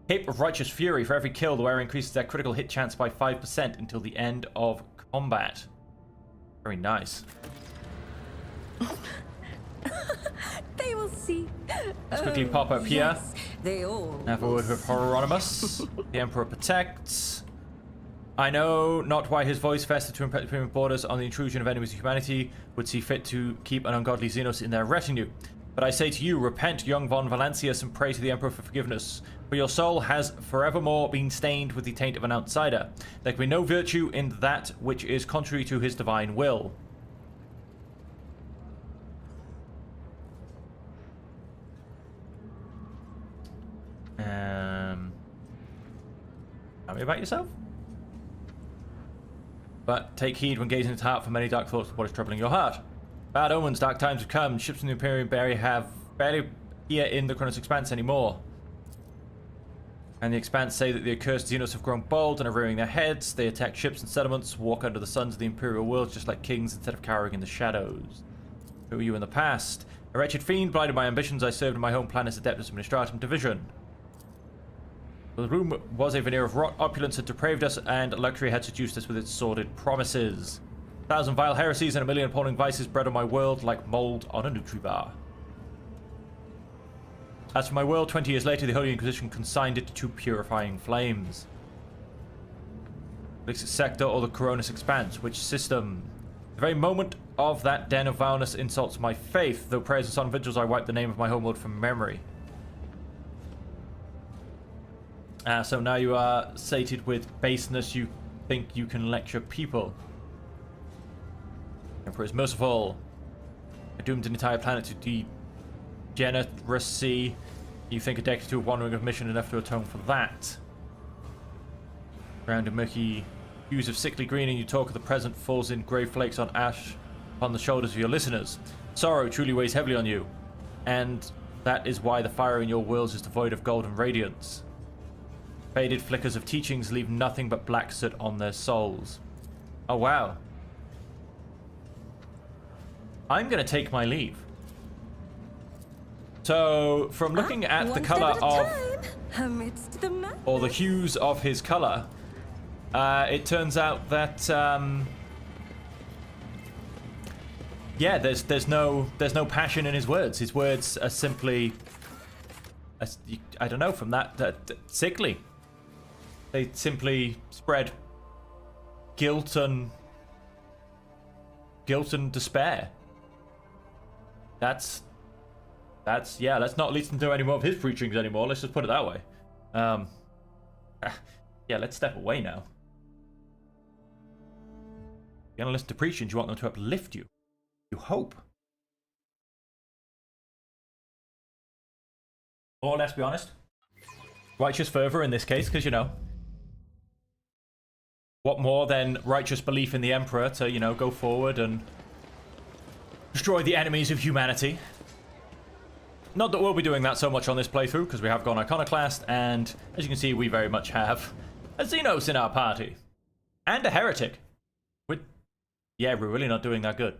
Cape of Righteous Fury. For every kill, the wearer increases their critical hit chance by 5% until the end of combat. Very nice. They will see. Let's quickly pop up here. Yes, they all. Have a word with Hieronymus. The Emperor protects. I know not why his voice festered to imperial borders on the intrusion of enemies of humanity would see fit to keep an ungodly Xenos in their retinue. But I say to you, repent, young von Valancius, and pray to the Emperor for forgiveness. For your soul has forevermore been stained with the taint of an outsider. There can be no virtue in that which is contrary to his divine will. Tell me about yourself. But take heed when gazing into heart, for many dark thoughts of what is troubling your heart. Bad omens, dark times have come. Ships from the Imperium barely here in the Kronos Expanse anymore. And the Expanse say that the accursed Xenos have grown bold and are rearing their heads. They attack ships and settlements, walk under the suns of the Imperial worlds just like kings instead of cowering in the shadows. Who were you in the past? A wretched fiend, blinded by ambitions, I served in my home planet's Adeptus Administratum division. The room was a veneer of rot, opulence had depraved us, and luxury had seduced us with its sordid promises. 1,000 vile heresies and 1,000,000 appalling vices bred on my world like mold on a Nutribar. As for my world, 20 years later, the Holy Inquisition consigned it to purifying flames. Elixir Sector or the Kronos Expanse? Which system? The very moment of that den of vileness insults my faith. Though prayers and solemn vigils, I wipe the name of my homeworld from memory. So now you are sated with baseness, you think you can lecture people. Emperor is merciful. I doomed an entire planet to degeneracy. You think a decade to a wandering of mission enough to atone for that. Round in murky hues of sickly green, and you talk of the present falls in grey flakes on ash upon the shoulders of your listeners. Sorrow truly weighs heavily on you, and that is why the fire in your worlds is devoid of golden radiance. Faded flickers of teachings leave nothing but black soot on their souls. Oh wow. I'm gonna take my leave. So, from looking at the color of, amidst the or the hues of his color, it turns out that yeah, there's no passion in his words. His words are simply, I don't know, from that sickly. They simply spread guilt and despair. That's yeah, let's not listen to any more of his preachings anymore. Let's just put it that way. Yeah, let's step away now. You're gonna listen to preachings, you want them to uplift you. You hope. Or let's be honest, righteous fervor in this case, because you know, What more than righteous belief in the Emperor to, you know, go forward and destroy the enemies of humanity? Not that we'll be doing that so much on this playthrough, because we have gone Iconoclast, and as you can see, we very much have a Xenos in our party. And a Heretic. Yeah, we're really not doing that good.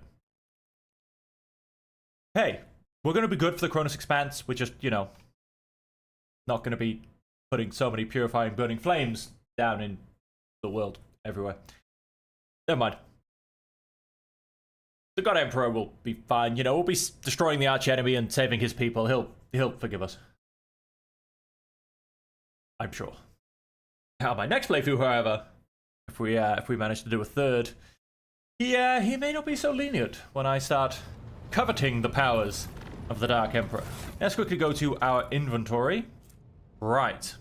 Hey, we're going to be good for the Cronus Expanse. We're just, you know, not going to be putting so many purifying burning flames down in the world everywhere. Never mind. The God Emperor will be fine. You know, we'll be destroying the arch enemy and saving his people. He'll forgive us. I'm sure. Now, my next playthrough, however, if we manage to do a third, yeah, he may not be so lenient when I start coveting the powers of the Dark Emperor. Let's quickly go to our inventory. Right.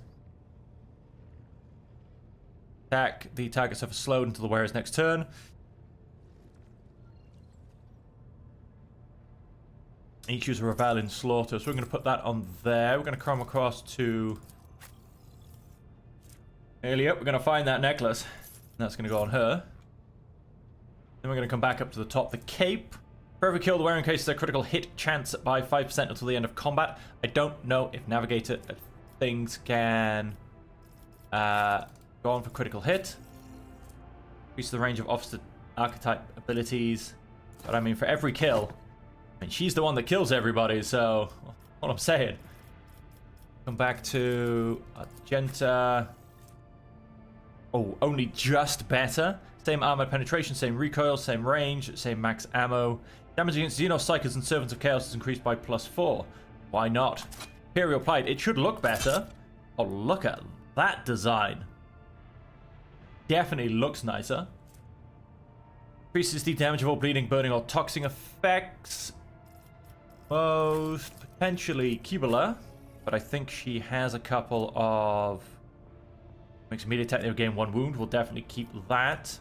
Attack the target suffer slowed until the wearer's next turn. Each user revel in slaughter. So we're going to put that on there. We're going to come across to Elliot. We're going to find that necklace. And that's going to go on her. Then we're going to come back up to the top. The cape. For every kill, the wearer increases their critical hit chance by 5% until the end of combat. I don't know if Navigator things can go on for critical hit. Increase the range of officer archetype abilities. But I mean, for every kill, I mean, she's the one that kills everybody, so what I'm saying. Come back to Argenta. Oh, only just better. Same armor penetration, same recoil, same range, same max ammo. Damage against Xenos Psychers and Servants of Chaos is increased by +4. Why not? Imperial Plight. It should look better. Oh, look at that design. Definitely looks nicer. Increases the damage of all bleeding, burning, or toxic effects. Most potentially Kibula, but I think she has a couple of... Makes immediate attack, they gain 1 wound. We'll definitely keep that.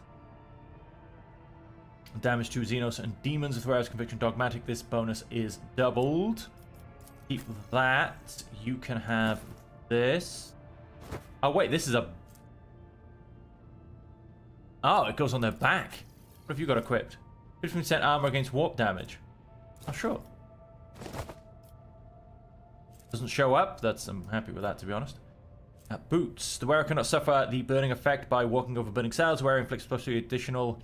Damage to Xenos and Demons with Wearer's Conviction Dogmatic. This bonus is doubled. Keep that. You can have this. Oh wait, this is a... Oh, it goes on their back. What have you got equipped? 50% armor against warp damage. Oh, sure. Doesn't show up. I'm happy with that, to be honest. Boots. The wearer cannot suffer the burning effect by walking over burning cells. The wearer inflicts +3 additional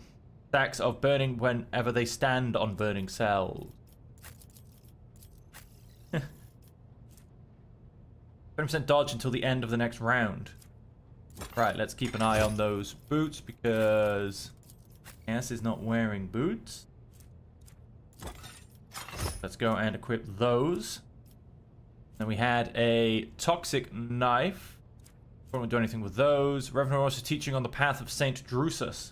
stacks of burning whenever they stand on burning cells. 20% dodge until the end of the next round. Right, let's keep an eye on those boots because Cass is not wearing boots. Let's go and equip those. Then we had a toxic knife. Won't do anything with those. Revenant Horse is teaching on the path of Saint Drusus.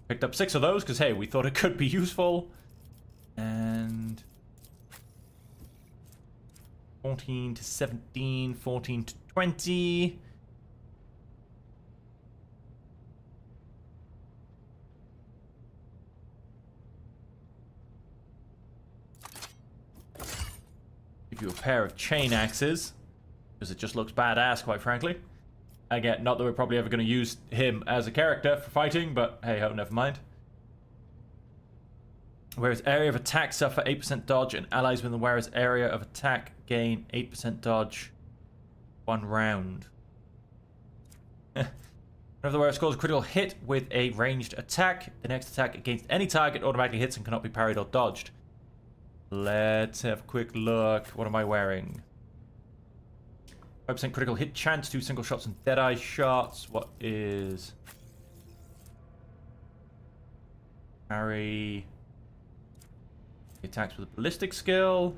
Picked up 6 of those because, hey, we thought it could be useful. And 14 to 17, 14 to 20. Give you a pair of chain axes because it just looks badass, quite frankly. Again, not that we're probably ever going to use him as a character for fighting, but hey ho, never mind. Whereas area of attack suffer 8% dodge, and allies within the wearer's area of attack gain 8% dodge 1 round. Whenever the wearer scores a critical hit with a ranged attack, the next attack against any target automatically hits and cannot be parried or dodged. Let's have a quick look. What am I wearing? 5% critical hit chance, 2 single shots and deadeye shots. What is... Parry... Attacks with a ballistic skill.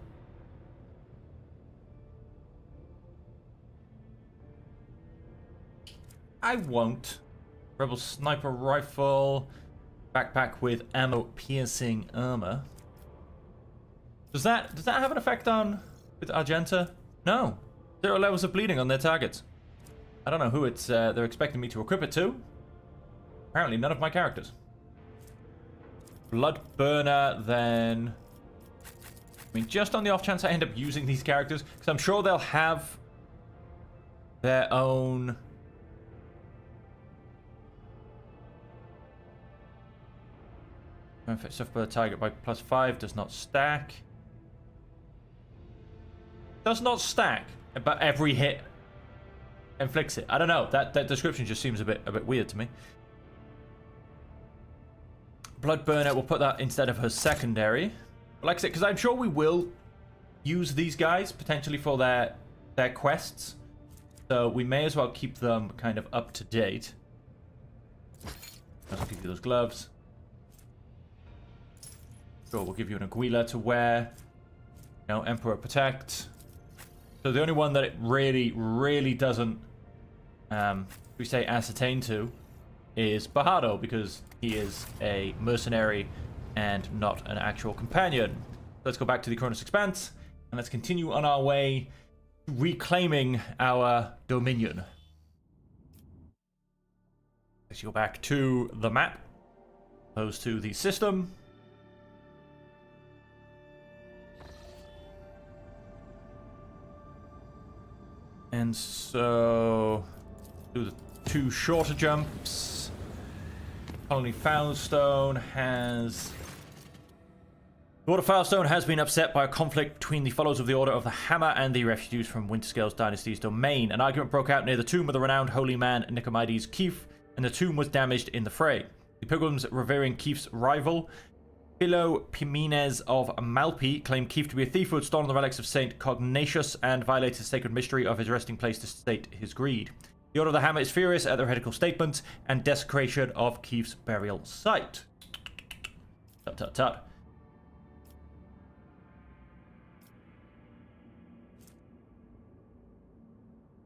I won't. Rebel sniper rifle. Backpack with ammo piercing armor. Does that have an effect on with Argenta? No. 0 levels of bleeding on their targets. I don't know who it's they're expecting me to equip it to. Apparently none of my characters. Blood burner, then... I mean, just on the off chance I end up using these characters, because I'm sure they'll have their own Affect stuff by the target by +5. Does not stack. Does not stack, but every hit inflicts it. I don't know. That description just seems a bit weird to me. Blood Burner, we'll put that instead of her secondary. But like I said, because I'm sure we will use these guys potentially for their quests. So we may as well keep them kind of up to date. I'll give you those gloves. Sure, we'll give you an Aguila to wear. You know, Emperor Protect. So the only one that it really doesn't, we say, ascertain to is Bajado, because he is a mercenary and not an actual companion. Let's go back to the Cronus Expanse, and let's continue on our way reclaiming our dominion. Let's go back to the map, opposed to the system. And so, do the 2 shorter jumps. Colony Foulstone has... The Order of Foulstone has been upset by a conflict between the followers of the Order of the Hammer and the refugees from Winterscale's dynasty's domain. An argument broke out near the tomb of the renowned holy man Nicomedes Keith, and the tomb was damaged in the fray. The pilgrims revering Keith's rival, Philopoemenes of Malpi, claimed Keith to be a thief who had stolen the relics of Saint Cognatius and violated the sacred mystery of his resting place to sate his greed. The Order of the Hammer is furious at the heretical statements and desecration of Keith's burial site. Tut tut tut.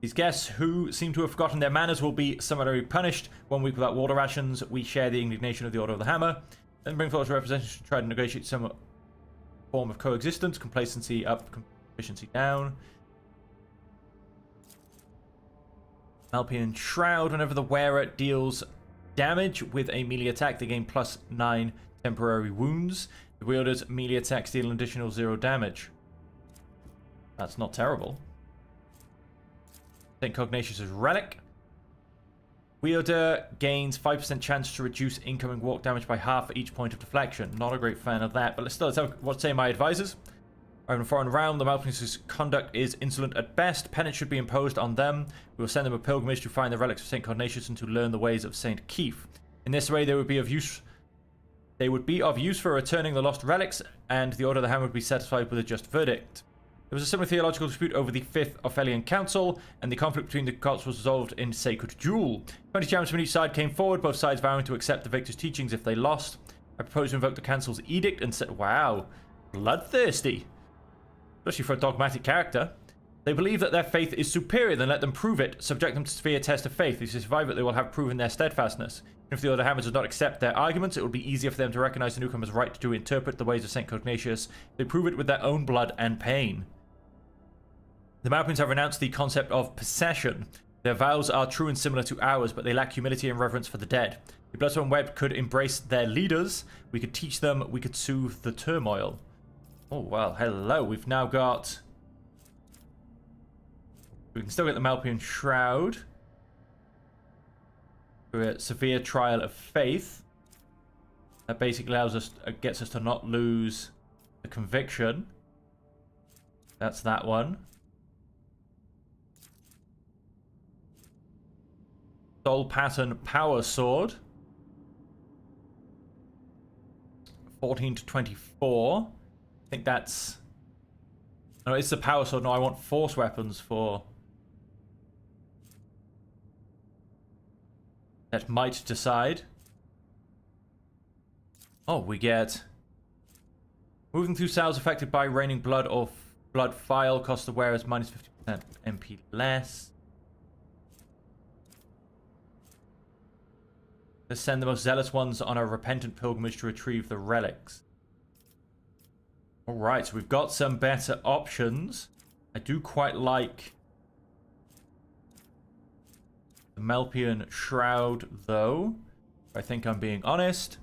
These guests, who seem to have forgotten their manners, will be summarily punished. 1 week without water rations. We share the indignation of the Order of the Hammer. Then bring forward representatives to try to negotiate some form of coexistence. Complacency up, efficiency down. Malpian Shroud. Whenever the wearer deals damage with a melee attack, they gain +9 temporary wounds. The wielder's melee attacks deal an additional 0 damage. That's not terrible. St. Cognatius' Relic. Wielder gains 5% chance to reduce incoming walk damage by half for each point of deflection. Not a great fan of that, but let's have what say my advisors. In a foreign realm, the Malpinists' conduct is insolent at best. Penance should be imposed on them. We will send them a pilgrimage to find the relics of St. Cognatius and to learn the ways of St. Keith. In this way, they would be of use for returning the lost relics, and the Order of the Hammer would be satisfied with a just verdict. There was a similar theological dispute over the 5th Ophelian Council, and the conflict between the cults was resolved in Sacred Duel. 20 champions from each side came forward, both sides vowing to accept the victor's teachings if they lost. I propose to invoke the Council's edict and said, wow, bloodthirsty. Especially for a dogmatic character. They believe that their faith is superior, then let them prove it. Subject them to severe test of faith. If they survive it, they will have proven their steadfastness. If the Order of Hammer does not accept their arguments, it will be easier for them to recognize the newcomer's right to interpret the ways of St. Cognatius. They prove it with their own blood and pain. The Malpins have renounced the concept of possession. Their vows are true and similar to ours, but they lack humility and reverence for the dead. The Bloodstone Web could embrace their leaders. We could teach them. We could soothe the turmoil. Oh, well, hello. We've now got... We can still get the Malpian Shroud. A severe trial of faith. That basically allows us, gets us to not lose the conviction. That's that one. Soul Pattern Power Sword. 14 to 24. I think that's... No, it's the Power Sword. No, I want Force Weapons for... That might decide. Oh, we get... Moving through cells affected by raining blood or blood file costs the wearers minus 50% MP less. Let's send the most zealous ones on a repentant pilgrimage to retrieve the relics. Alright, so we've got some better options. I do quite like the Malpian Shroud, though. I think I'm being honest.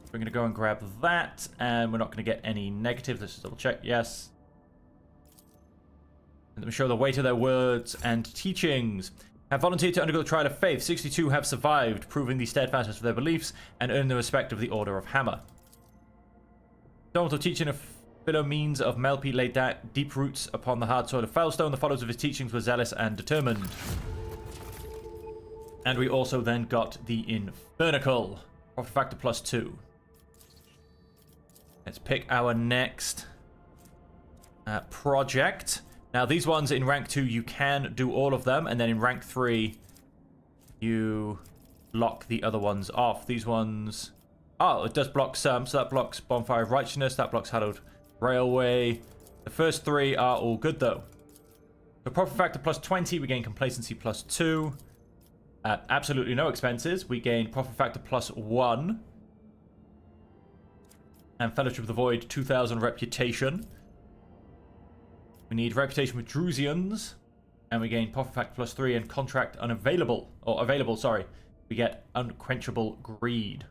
We're going to go and grab that, and we're not going to get any negatives. Let's just double check. Yes. Let them show the weight of their words and teachings. have volunteered to undergo the trial of faith. 62 have survived, proving the steadfastness of their beliefs and earning the respect of the Order of Hammer. Donald teaching of Philomenes of Melpi laid down deep roots upon the hard soil of Felstone. The followers of his teachings were zealous and determined. And we also then got the Infernical. Profit factor +2. Let's pick our next project. Now, these ones in rank 2, you can do all of them. And then in rank 3, you lock the other ones off. These ones... Oh, it does block some. So that blocks Bonfire of Righteousness. That blocks Hallowed Railway. The first 3 are all good, though. So profit factor +20. We gain complacency +2. Absolutely no expenses. We gain profit factor +1. And Fellowship of the Void, 2,000 reputation. We need reputation with Drusians. And we gain profit factor +3 and contract unavailable. Or available, sorry. We get unquenchable greed.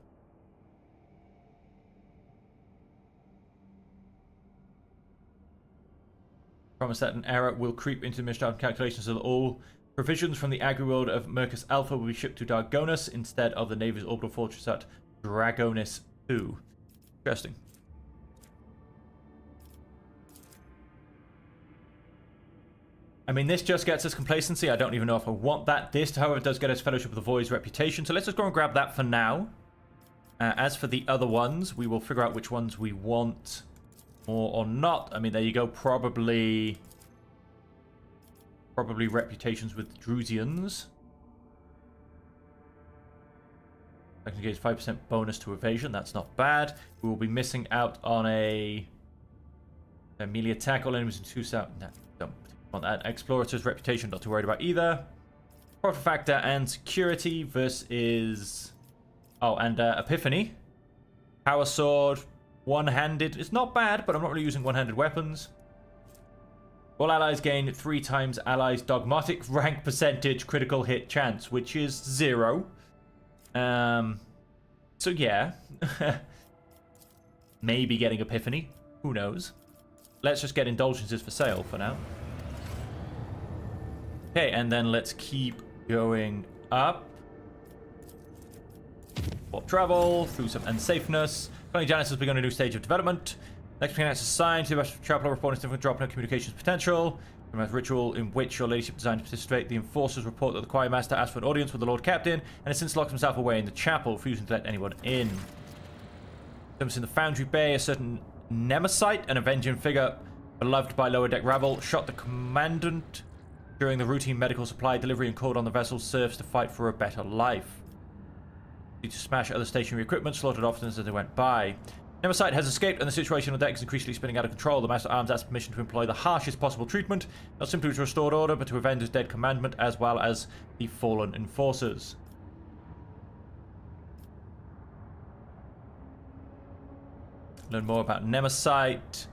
Promise that an error will creep into the Mishdown calculations so that all provisions from the agri-world of Mercus Alpha will be shipped to Dargonus instead of the Navy's orbital fortress at Dragonis 2. Interesting. I mean, this just gets us complacency. I don't even know if I want that. This, however, does get us Fellowship of the Void's reputation. So let's just go and grab that for now. As for the other ones, we will figure out which ones we want more or not. I mean, there you go. Probably reputations with Drusians. I can get 5% bonus to evasion. That's not bad. We will be missing out on a melee attack. All enemies in 2 south. No, don't want that. Explorator's reputation. Not too worried about either. Profit factor and security versus. Oh, and Epiphany. Power sword. One-handed. It's not bad, but I'm not really using one-handed weapons. All allies gain 3 times allies' dogmatic rank percentage critical hit chance, which is 0. So yeah. Maybe getting Epiphany. Who knows? Let's just get indulgences for sale for now. Okay, and then let's keep going up. Warp travel, through some unsafeness. Colony Janus has begun a new stage of development. Next mechanics assigned to the Chapel reporting significant drop in communications potential. A ritual in which your ladyship designed to participate. The enforcers report that the choir master asked for an audience with the Lord Captain and has since locked himself away in the chapel, refusing to let anyone in. Comes in the Foundry Bay, a certain Nemesite, an avenging figure beloved by lower deck rabble, shot the commandant during the routine medical supply delivery and called on the vessel's serfs to fight for a better life. To smash other stationary equipment, slaughtered officers as they went by. Nemesite has escaped and the situation on deck is increasingly spinning out of control. The Master Arms asks permission to employ the harshest possible treatment, not simply to restore order, but to avenge his dead commandment as well as the fallen enforcers. Learn more about Nemesite.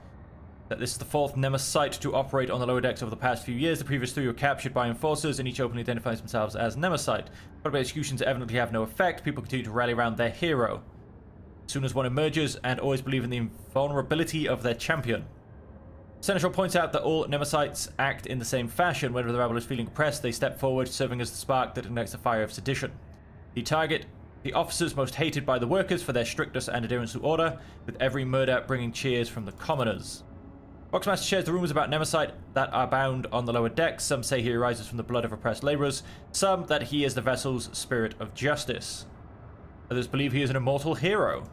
That this is the 4th Nemesite to operate on the lower decks over the past few years. The previous 3 were captured by enforcers, and each openly identifies themselves as Nemesite. But executions evidently have no effect. People continue to rally around their hero. As soon as one emerges, and always believe in the invulnerability of their champion. Seneschal points out that all Nemesites act in the same fashion. Whenever the rebel is feeling oppressed, they step forward, serving as the spark that ignites the fire of sedition. The target, the officers most hated by the workers for their strictness and adherence to order, with every murder bringing cheers from the commoners. Boxmaster shares the rumors about Nemesite that are bound on the lower decks. Some say he arises from the blood of oppressed laborers, some that he is the vessel's spirit of justice. Others believe he is an immortal hero.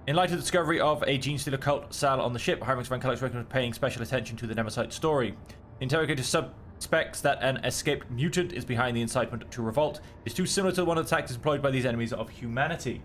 In light of the discovery of a gene stealer cult cell on the ship, Hieronymus Van Kellex recommends paying special attention to the Nemesite story. The interrogator suspects that an escaped mutant is behind the incitement to revolt. It is too similar to one of the tactics employed by these enemies of humanity.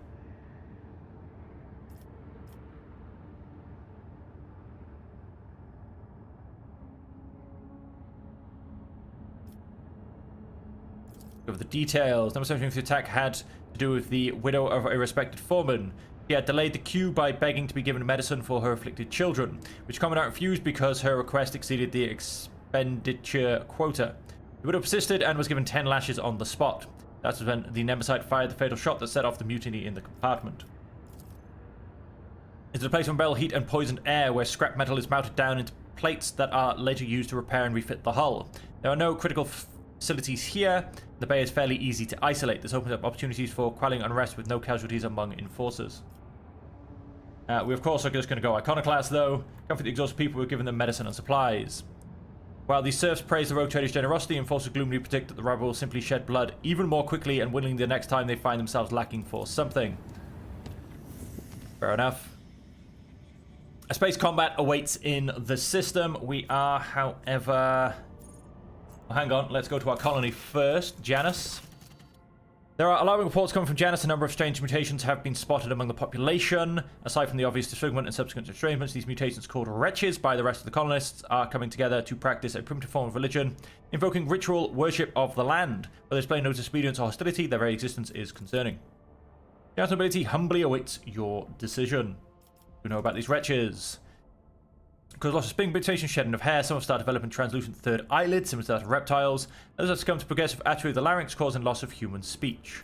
Of the details. Number 17 of the attack had to do with the widow of a respected foreman. He had delayed the queue by begging to be given medicine for her afflicted children, which Commandant refused because her request exceeded the expenditure quota. The widow persisted and was given 10 lashes on the spot. That was when the Nemesite fired the fatal shot that set off the mutiny in the compartment. It's a place of unbearable heat and poisoned air where scrap metal is melted down into plates that are later used to repair and refit the hull. There are no critical facilities here. The bay is fairly easy to isolate. This opens up opportunities for quelling unrest with no casualties among enforcers. We, of course, are just going to go Iconoclast, though. Comfort the exhausted people, we're giving them medicine and supplies. While these serfs praise the rogue trader's generosity, enforcers gloomily predict that the rabble will simply shed blood even more quickly and willingly the next time they find themselves lacking for something. Fair enough. A space combat awaits in the system. We are, however... Oh, hang on, let's go to our colony first. Janus. There are alarming reports coming from Janus. A number of strange mutations have been spotted among the population. Aside from the obvious disfigurement and subsequent estrangements, these mutations, called wretches by the rest of the colonists, are coming together to practice a primitive form of religion, invoking ritual worship of the land. But they display no disobedience or hostility. Their very existence is concerning. Janus nobility humbly awaits your decision. We know about these wretches. Because loss of spin mutation, shedding of hair, some have started developing translucent third eyelids, similar to that of reptiles. Others have succumbed to progressive atrophy of the larynx, causing loss of human speech.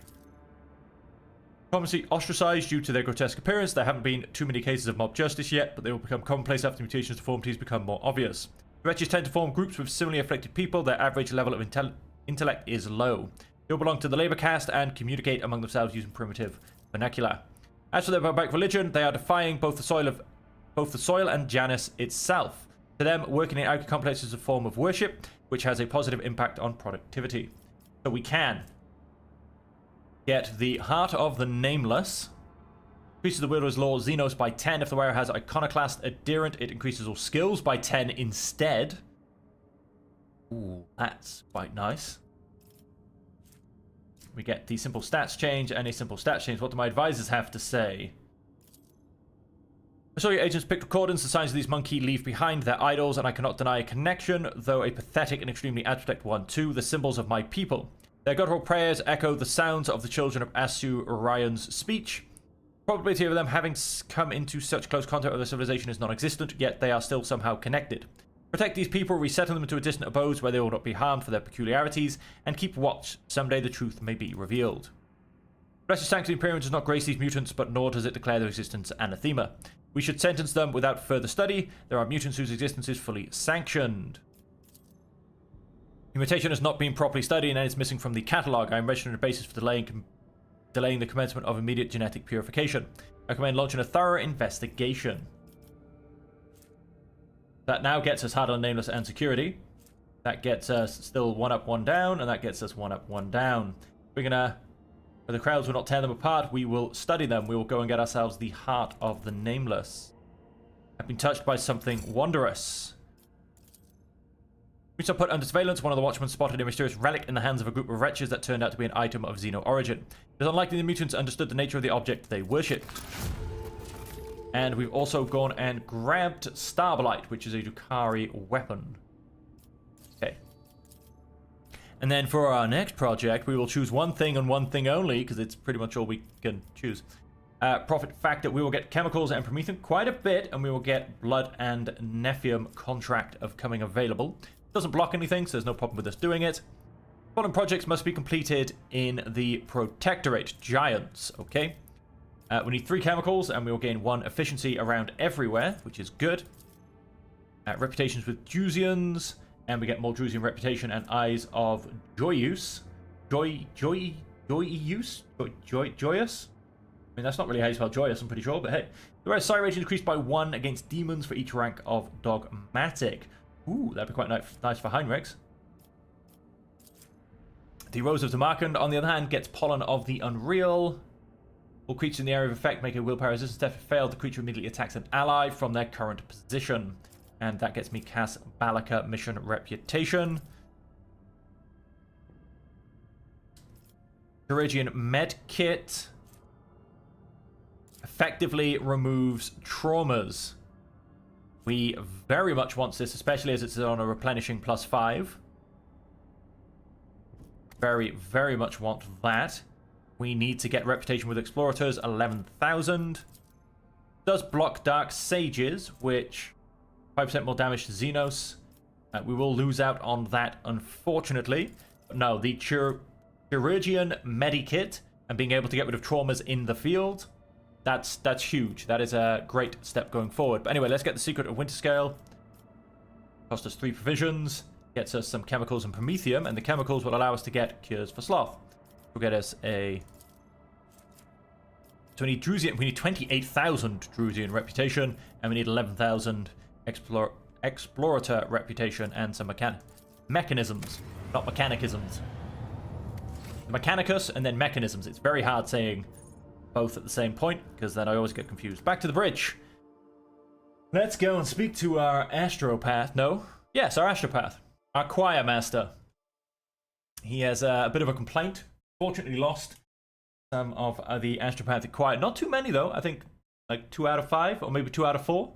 Commonly ostracized due to their grotesque appearance, there haven't been too many cases of mob justice yet, but they will become commonplace after mutations deformities become more obvious. The wretches tend to form groups with similarly afflicted people. Their average level of intellect is low. They all belong to the labor caste and communicate among themselves using primitive vernacular. As for their barbaric religion, they are defying both the soil and Janus itself. To them, working in agri complexes is a form of worship, which has a positive impact on productivity. So we can get the Heart of the Nameless. Increases the wielder's law Xenos by 10. If the wearer has Iconoclast adherent, it increases all skills by 10 instead. Ooh, that's quite nice. We get the simple stats change and a simple stats change. What do my advisors have to say? I saw your agents picked accordance. The signs of these monkey leave behind their idols, and I cannot deny a connection, though a pathetic and extremely abstract one too. The symbols of my people. Their guttural prayers echo the sounds of the children of Asu Orion's speech. Probability of them having come into such close contact with their civilization is non-existent, yet they are still somehow connected. Protect these people, resettle them to a distant abodes where they will not be harmed for their peculiarities, and keep watch. Someday the truth may be revealed. Blessed Sanctity Imperium does not grace these mutants, but nor does it declare their existence anathema. We should sentence them without further study. There are mutants whose existence is fully sanctioned. The mutation has not been properly studied and is missing from the catalogue. I am registering a basis for delaying the commencement of immediate genetic purification. I recommend launching a thorough investigation. That now gets us Hard on Nameless and Security. That gets us still 1 up, 1 down, and that gets us 1 up, 1 down. We're gonna... Where the crowds will not tear them apart, we will study them. We will go and get ourselves the Heart of the Nameless. I've been touched by something wondrous. We shall put under surveillance. One of the watchmen spotted a mysterious relic in the hands of a group of wretches that turned out to be an item of Xeno origin. It is unlikely the mutants understood the nature of the object they worshipped. And we've also gone and grabbed Starblight, which is a Drukhari weapon. Okay. And then for our next project, we will choose one thing and one thing only, because it's pretty much all we can choose. Profit factor, we will get chemicals and promethium quite a bit, and we will get blood and nephium contract of coming available. Doesn't block anything, so there's no problem with us doing it. Following projects must be completed in the Protectorate. Giants, okay. We need 3 chemicals, and we will gain 1 efficiency around everywhere, which is good. Reputations with Drusians, and we get more Drusian reputation and Eyes of Joyous. Joyous? I mean, that's not really how you spell joyous, I'm pretty sure, but hey. The rare Psi Rage increased by 1 against demons for each rank of Dogmatic. Ooh, that'd be quite nice for Heinrichs. The Rose of Damarkand, on the other hand, gets Pollen of the Unreal. All creatures in the area of effect make a willpower resistance test. If failed, the creature immediately attacks an ally from their current position. And that gets me Cass Balaka Mission Reputation. Chirurgian Med Kit effectively removes traumas. We very much want this, especially as it's on a replenishing +5. Very, very much want that. We need to get reputation with explorators, 11,000. Does block Dark Sages, which 5% more damage to Xenos. We will lose out on that, unfortunately. But no, the Chirurgian Medikit and being able to get rid of traumas in the field, that's huge. That is a great step going forward. But anyway, let's get the Secret of Winterscale. Cost us 3 provisions. Gets us some chemicals and promethium, and the chemicals will allow us to get cures for sloth. We'll get us a... So we need Drusian. We need 28,000 Drusian reputation, and we need 11,000 explorator reputation and some mechanisms, not mechanicisms. Mechanicus and then mechanisms. It's very hard saying both at the same point because then I always get confused. Back to the bridge. Let's go and speak to our astropath. No, yes, our astropath, our choir master. He has a bit of a complaint. Fortunately, lost some of the astropathic choir. Not too many though. I think like 2 out of 5 or maybe 2 out of 4.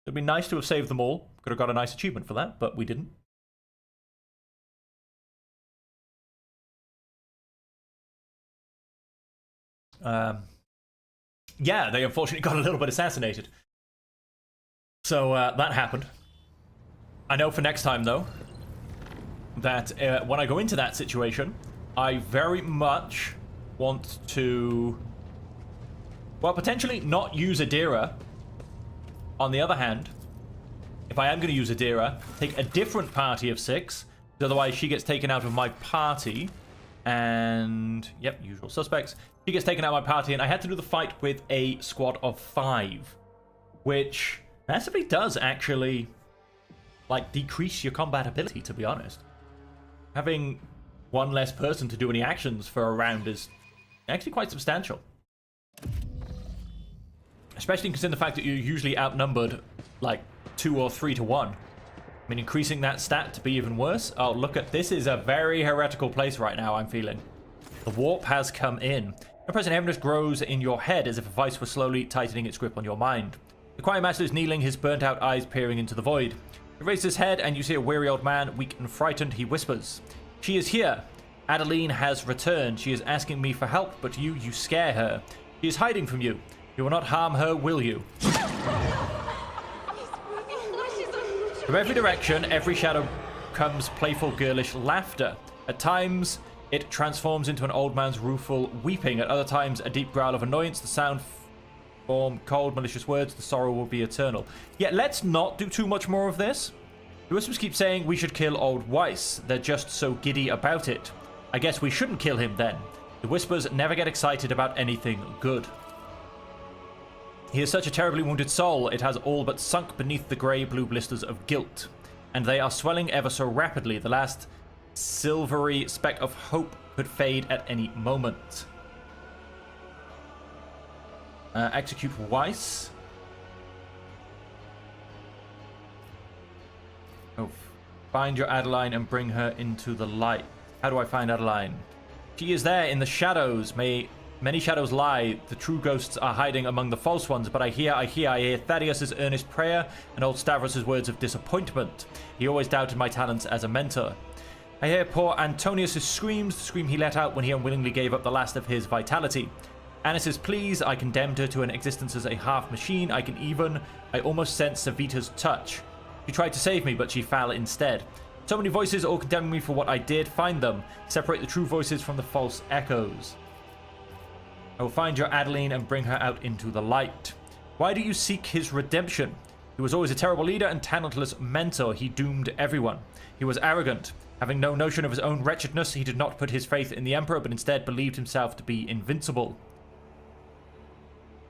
It'd be nice to have saved them all. Could have got a nice achievement for that, but we didn't. Yeah, they unfortunately got a little bit assassinated. So that happened. I know for next time, though, that when I go into that situation, I very much want to, well, potentially not use Adira. On the other hand, if I am going to use Adira, take a different party of 6, because otherwise she gets taken out of my party. And, yep, usual suspects. She gets taken out of my party, and I had to do the fight with a squad of 5, which massively does actually, like, decrease your combat ability, to be honest. Having one less person to do any actions for a round is actually quite substantial. Especially considering the fact that you're usually outnumbered, like, 2 or 3 to 1. I mean, increasing that stat to be even worse. Oh, look at this. Is a very heretical place right now, I'm feeling. The warp has come in. A present heaviness grows in your head as if a vice were slowly tightening its grip on your mind. The choir master is kneeling, his burnt-out eyes peering into the void. He raises his head, and you see a weary old man, weak and frightened. He whispers, "She is here. Adeline has returned. She is asking me for help, but you scare her. She is hiding from you. You will not harm her, will you?" From every direction, every shadow comes playful, girlish laughter. At times, it transforms into an old man's rueful weeping. At other times, a deep growl of annoyance. The sound form cold, malicious words. The sorrow will be eternal. Yeah, let's not do too much more of this. The whispers keep saying we should kill old Weiss. They're just so giddy about it. I guess we shouldn't kill him then. The whispers never get excited about anything good. He is such a terribly wounded soul, it has all but sunk beneath the grey-blue blisters of guilt. And they are swelling ever so rapidly. The last silvery speck of hope could fade at any moment. Execute Weiss. Oh, find your Adeline and bring her into the light. How do I find Adeline? She is there in the shadows. Many shadows lie. The true ghosts are hiding among the false ones, but I hear Thaddeus' earnest prayer and old Stavros' words of disappointment. He always doubted my talents as a mentor. I hear poor Antonius' screams, the scream he let out when he unwillingly gave up the last of his vitality. Annis's pleas, I condemned her to an existence as a half-machine. I almost sense Savita's touch. She tried to save me, but she fell instead. So many voices all condemning me for what I did. Find them. Separate the true voices from the false echoes. I will find your Adeline and bring her out into the light. Why do you seek his redemption? He was always a terrible leader and talentless mentor. He doomed everyone. He was arrogant. Having no notion of his own wretchedness, he did not put his faith in the Emperor, but instead believed himself to be invincible.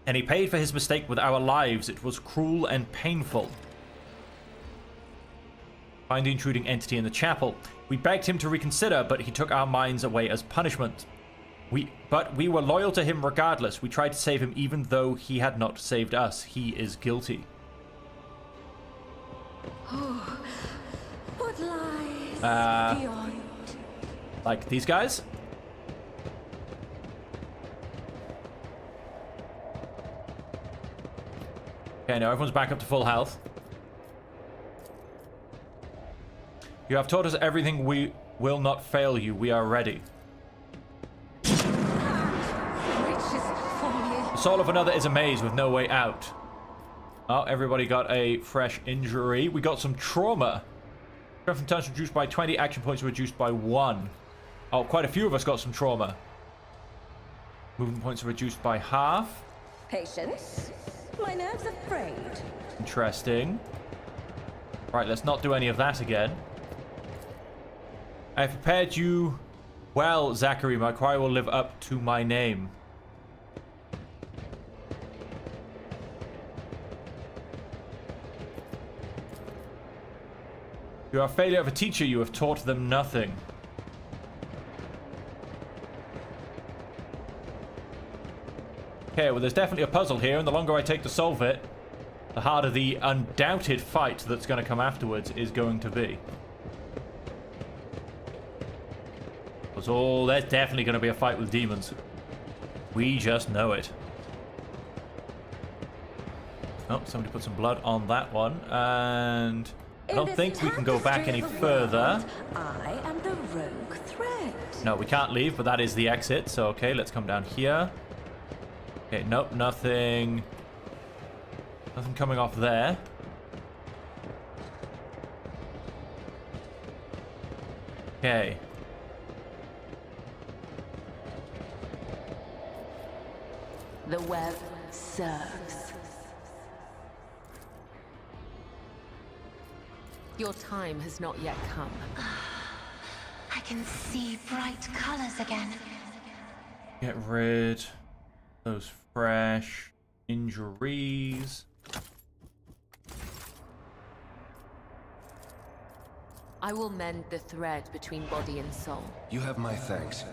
And he paid for his mistake with our lives. It was cruel and painful. Find the intruding entity in the chapel. We begged him to reconsider, but he took our minds away as punishment. But we were loyal to him regardless. We tried to save him even though he had not saved us. He is guilty. Oh, what lies beyond? Like these guys? Okay, now everyone's back up to full health. You have taught us everything. We will not fail you. We are ready. The soul of another is a maze with no way out. Oh, everybody got a fresh injury. We got some trauma. Strength and touch reduced by 20. Action points reduced by 1. Oh, quite a few of us got some trauma. Movement points are reduced by half. Patience. My nerves are frayed. Interesting. Right, let's not do any of that again. I have prepared you well, Zachary. My cry will live up to my name. You are a failure of a teacher. You have taught them nothing. Okay, well, there's definitely a puzzle here, and the longer I take to solve it, the harder the undoubted fight that's going to come afterwards is going to be. So there's definitely going to be a fight with demons. We just know it. Oh, somebody put some blood on that one, and I don't think we can go back any further. I am the rogue thread. No, we can't leave, but that is the exit. So, okay, let's come down here. Okay, nope, nothing. Nothing coming off there. Okay. The web serves. Your time has not yet come. I can see bright colors again. Get rid of those fresh injuries. I will mend the thread between body and soul. You have my thanks.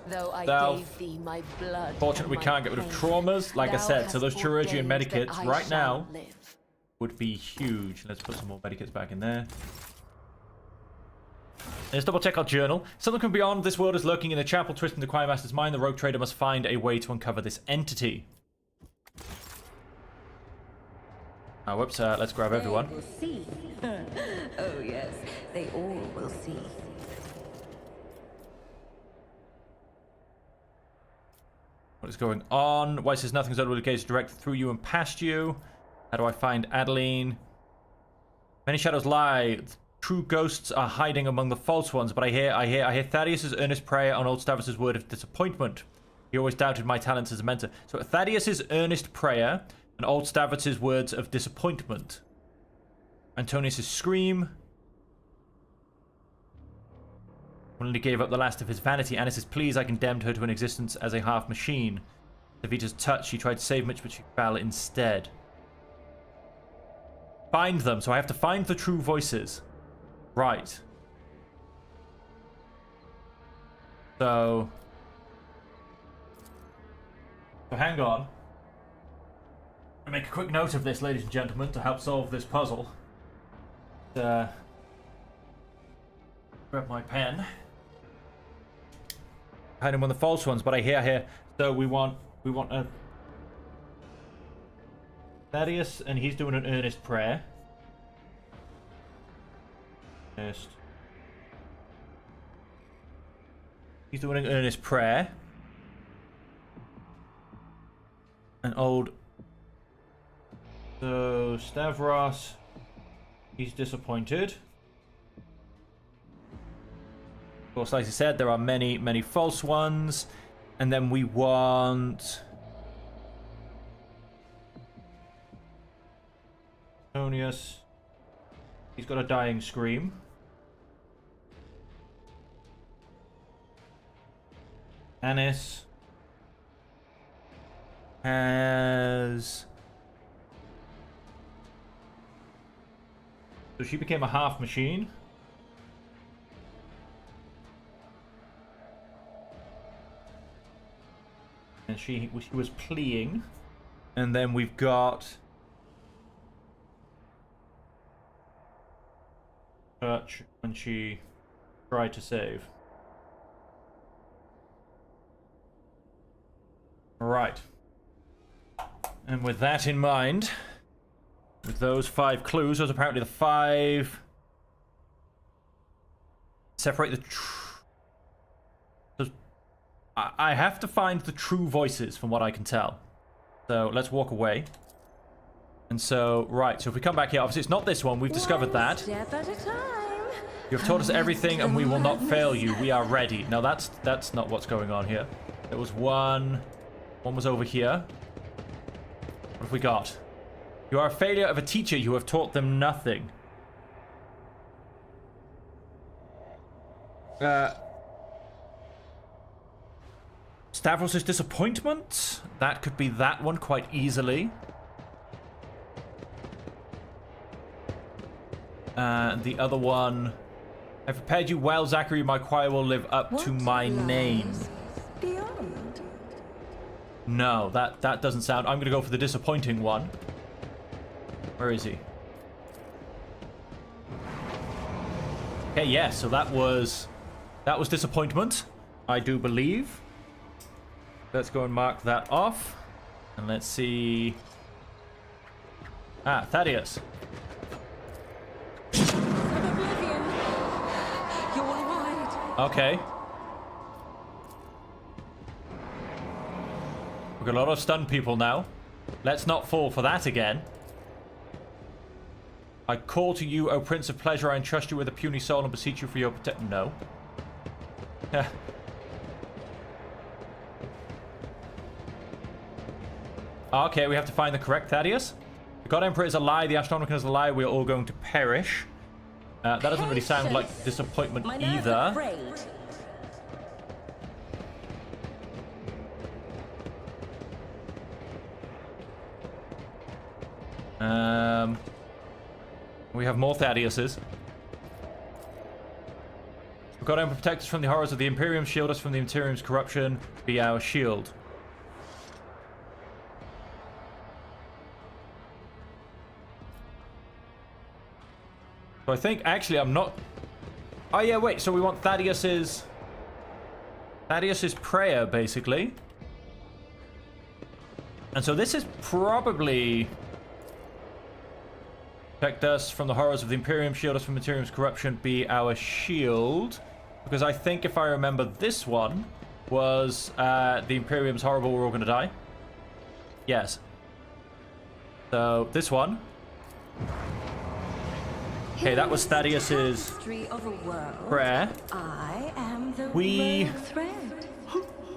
Though I Thou- gave thee my blood. Fortunately, we and can't my get rid of pain, traumas. Like I thou said, so hast those chirurgian ordained that medikits I right shall now live. would be huge. Let's put some more medikits back in there. Let's double check our journal. Something from beyond this world is lurking in the chapel, twisting the choir master's mind. The rogue trader must find a way to uncover this entity. Oh, whoops, let's grab everyone. They will see. Oh yes, they all will see. What is going on? Why says nothing's utterly gaze directed through you and past you? How do I find Adeline? Many shadows lie. True ghosts are hiding among the false ones, but I hear Thaddeus's earnest prayer on old Stavros' word of disappointment. He always doubted my talents as a mentor. So Thaddeus's earnest prayer and old Stavros' words of disappointment. Antonius' scream. When he gave up the last of his vanity, Annis's pleas, I condemned her to an existence as a half machine. Davita's touch, she tried to save Mitch, but she fell instead. Find them, so I have to find the true voices. Right. So hang on. I'll make a quick note of this, ladies and gentlemen, to help solve this puzzle. Grab my pen. Hiding among the false ones, but I hear here. So we want a Thaddeus, and he's doing an earnest prayer. Earnest. He's doing an earnest prayer. An old. So Stavros, he's disappointed. Of course, like I said, there are many, many false ones. And then we want Antonius. He's got a dying scream. Annis has... So she became a half machine. And she was pleading. And then we've got Church when she tried to save. Right. And with that in mind, with those 5 clues, those are apparently the 5. Separate the I have to find the true voices from what I can tell. So let's walk away. And so, right, so if we come back here, obviously it's not this one, we've discovered that. Step at a time. You have taught us everything and we will not fail you. We are ready. Now that's not what's going on here. There was one was over here. What have we got? You are a failure of a teacher. You have taught them nothing. Stavros' disappointment. That could be that one quite easily. The other one. I prepared you well, Zachary. My choir will live up to my name. Beyond. No, that doesn't sound... I'm going to go for the disappointing one. Where is he? Okay, yeah, so that was disappointment, I do believe. Let's go and mark that off. And let's see... Ah, Thaddeus. Oblivion. You're wide. Okay. We've got a lot of stunned people now. Let's not fall for that again. I call to you, O Prince of Pleasure. I entrust you with a puny soul and beseech you for your protection. No. Okay, we have to find the correct Thaddeus. The God Emperor is a lie. The Astronomican is a lie. We are all going to perish. That doesn't really sound like disappointment either. We have more Thaddeus's. God Emperor, protect us from the horrors of the Imperium. Shield us from the Imperium's corruption. Be our shield. So I think, actually, I'm not... Oh, yeah, wait. So we want Thaddeus's prayer, basically. And so this is probably... Protect us from the horrors of the Imperium. Shield us from Imperium's corruption. Be our shield. Because I think, if I remember, this one was the Imperium's horrible. We're all going to die. Yes. So, this one... Okay, that was Thaddeus's prayer. I am the We... rogue thread.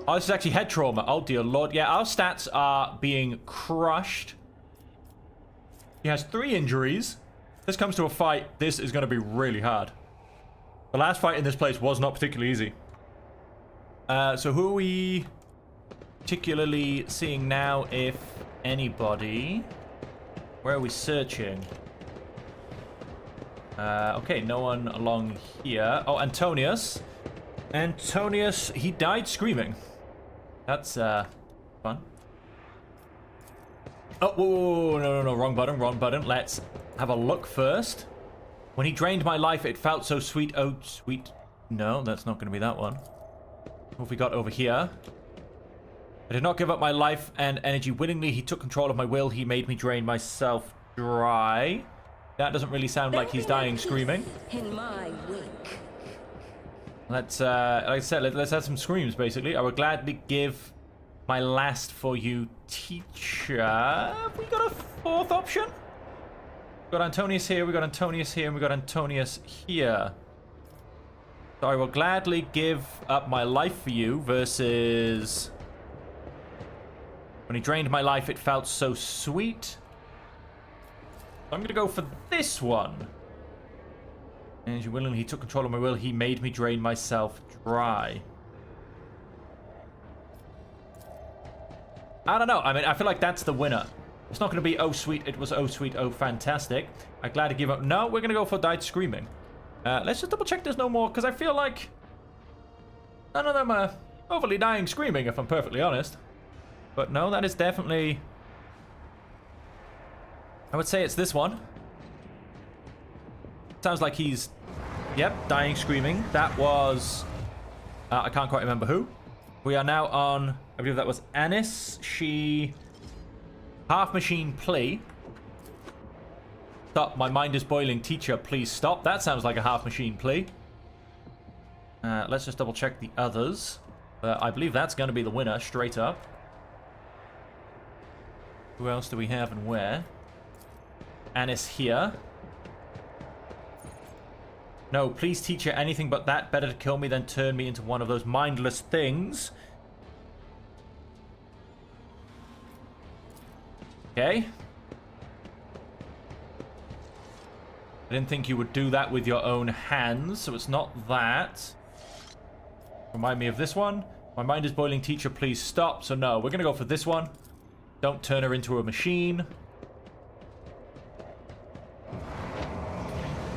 Oh, this is actually head trauma. Oh, dear lord. Yeah, our stats are being crushed. He has 3 injuries. This comes to a fight. This is going to be really hard. The last fight in this place was not particularly easy. So who are we particularly seeing now, if anybody? Where are we searching? Okay, no one along here. Oh, Antonius. Antonius, he died screaming. That's, fun. Oh, whoa, no, wrong button. Let's have a look first. When he drained my life, it felt so sweet. Oh, sweet. No, that's not going to be that one. What have we got over here? I did not give up my life and energy willingly. He took control of my will. He made me drain myself dry. That doesn't really sound like he's dying screaming. In my wake. Let's, like I said, let's have some screams, basically. I would gladly give my last for you, teacher. Have we got a 4th option? We've got Antonius here, we've got Antonius here, and we've got Antonius here. So I will gladly give up my life for you versus... When he drained my life, it felt so sweet. I'm going to go for this one. And you willingly, he took control of my will. He made me drain myself dry. I don't know. I mean, I feel like that's the winner. It's not going to be, oh, sweet, it was, oh, sweet, oh, fantastic. I'm glad to give up. No, we're going to go for died screaming. Let's just double check there's no more, because I feel like none of them are overly dying screaming, if I'm perfectly honest. But no, that is definitely... I would say it's this one. Sounds like he's... Yep, dying screaming. That was... I can't quite remember who. We are now on... I believe that was Anis. She... Half machine plea. Stop, my mind is boiling. Teacher, please stop. That sounds like a half machine plea. Let's just double check the others. I believe that's going to be the winner, straight up. Who else do we have and where? Anis here. No, please, teacher, anything but that. Better to kill me than turn me into one of those mindless things. Okay. I didn't think you would do that with your own hands, so it's not that. Remind me of this one. My mind is boiling, teacher, please stop. So no, we're going to go for this one. Don't turn her into a machine.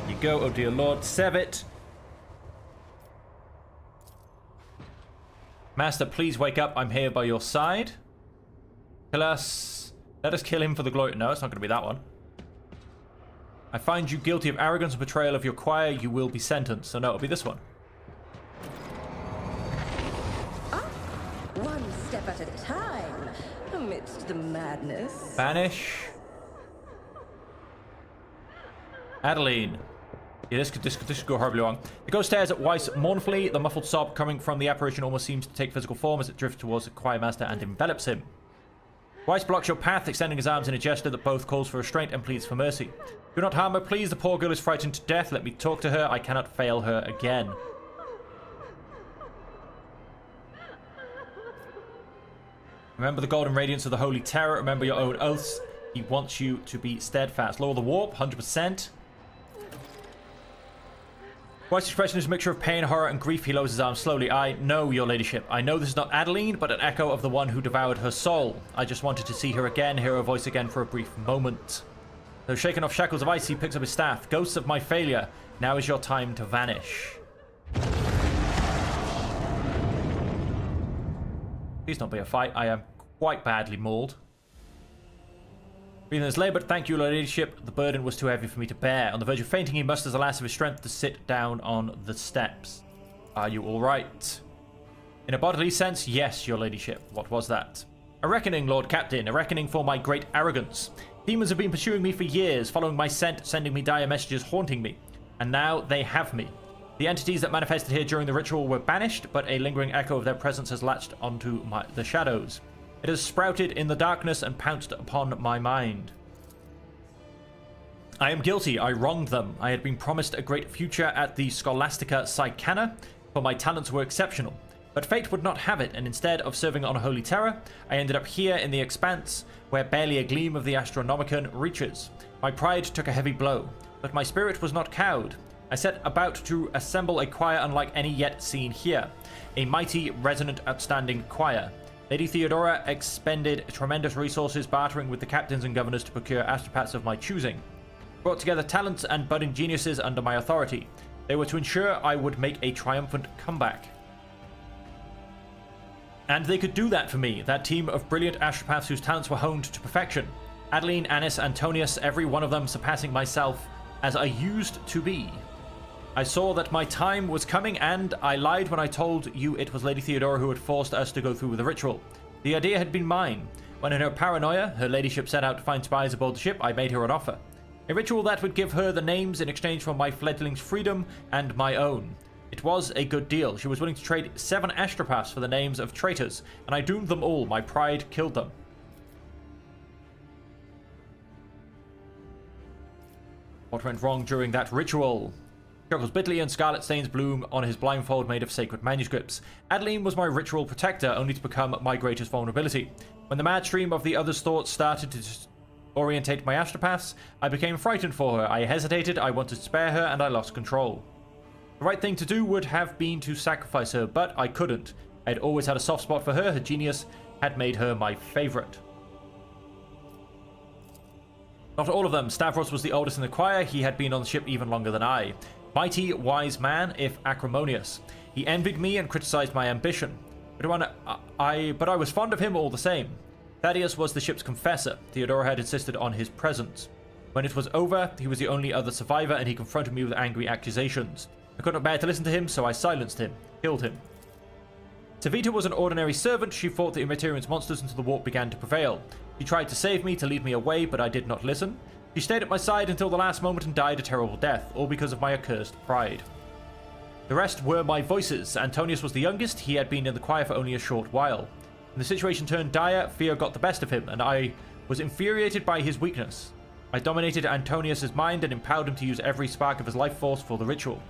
Here you go, oh dear lord. Sevet. Master, please wake up. I'm here by your side. Kill us. Let us kill him for the glory. No, it's not going to be that one. I find you guilty of arrogance and betrayal of your choir. You will be sentenced. So no, it'll be this one. One step at a time, amidst the madness. Banish. Adeline. Yeah, this could go horribly wrong. The ghost stares at Weiss mournfully. The muffled sob coming from the apparition almost seems to take physical form as it drifts towards the choir master and envelops him. Weiss blocks your path, extending his arms in a gesture that both calls for restraint and pleads for mercy. Do not harm her, please. The poor girl is frightened to death. Let me talk to her. I cannot fail her again. Remember the golden radiance of the holy terror. Remember your own oaths. He wants you to be steadfast. Lower the warp, 100%. White's expression is a mixture of pain, horror, and grief. He lowers his arms slowly. I know, your ladyship. I know this is not Adeline, but an echo of the one who devoured her soul. I just wanted to see her again, hear her voice again for a brief moment. Though shaken off shackles of ice, he picks up his staff. Ghosts of my failure, now is your time to vanish. Please don't be a fight. I am quite badly mauled. Breathing is laboured. Thank you, your ladyship. The burden was too heavy for me to bear. On the verge of fainting, he musters the last of his strength to sit down on the steps. Are you all right? In a bodily sense, yes, your ladyship. What was that? A reckoning, Lord Captain. A reckoning for my great arrogance. Demons have been pursuing me for years, following my scent, sending me dire messages, haunting me. And now they have me. The entities that manifested here during the ritual were banished, but a lingering echo of their presence has latched onto the shadows. It has sprouted in the darkness and pounced upon my mind. I am guilty. I wronged them. I had been promised a great future at the Scholastica Psychana, for my talents were exceptional. But fate would not have it, and instead of serving on a holy terror, I ended up here in the expanse, where barely a gleam of the Astronomicon reaches. My pride took a heavy blow, but my spirit was not cowed. I set about to assemble a choir unlike any yet seen here. A mighty, resonant, outstanding choir. Lady Theodora expended tremendous resources bartering with the captains and governors to procure astropaths of my choosing. Brought together talents and budding geniuses under my authority. They were to ensure I would make a triumphant comeback. And they could do that for me, that team of brilliant astropaths whose talents were honed to perfection. Adeline, Annis, Antonius, every one of them surpassing myself as I used to be. I saw that my time was coming, and I lied when I told you it was Lady Theodora who had forced us to go through with the ritual. The idea had been mine. When in her paranoia, her ladyship set out to find spies aboard the ship, I made her an offer. A ritual that would give her the names in exchange for my fledgling's freedom and my own. It was a good deal. She was willing to trade 7 astropaths for the names of traitors, and I doomed them all. My pride killed them. What went wrong during that ritual? Chuckles bitterly and scarlet stains bloom on his blindfold made of sacred manuscripts. Adeline was my ritual protector, only to become my greatest vulnerability. When the mad stream of the other's thoughts started to orientate my astropaths, I became frightened for her. I hesitated, I wanted to spare her, and I lost control. The right thing to do would have been to sacrifice her, but I couldn't. I had always had a soft spot for her. Her genius had made her my favorite. Not all of them. Stavros was the oldest in the choir. He had been on the ship even longer than I. Mighty, wise man, if acrimonious. He envied me and criticized my ambition. But I was fond of him all the same. Thaddeus was the ship's confessor. Theodora had insisted on his presence. When it was over, he was the only other survivor, and he confronted me with angry accusations. I could not bear to listen to him, so I silenced him, killed him. Savita was an ordinary servant. She fought the Immaterian's monsters until the warp began to prevail. She tried to save me, to lead me away, but I did not listen. She stayed at my side until the last moment and died a terrible death, all because of my accursed pride. The rest were my voices. Antonius was the youngest. He had been in the choir for only a short while. When the situation turned dire, fear got the best of him, and I was infuriated by his weakness. I dominated Antonius's mind and empowered him to use every spark of his life force for the ritual.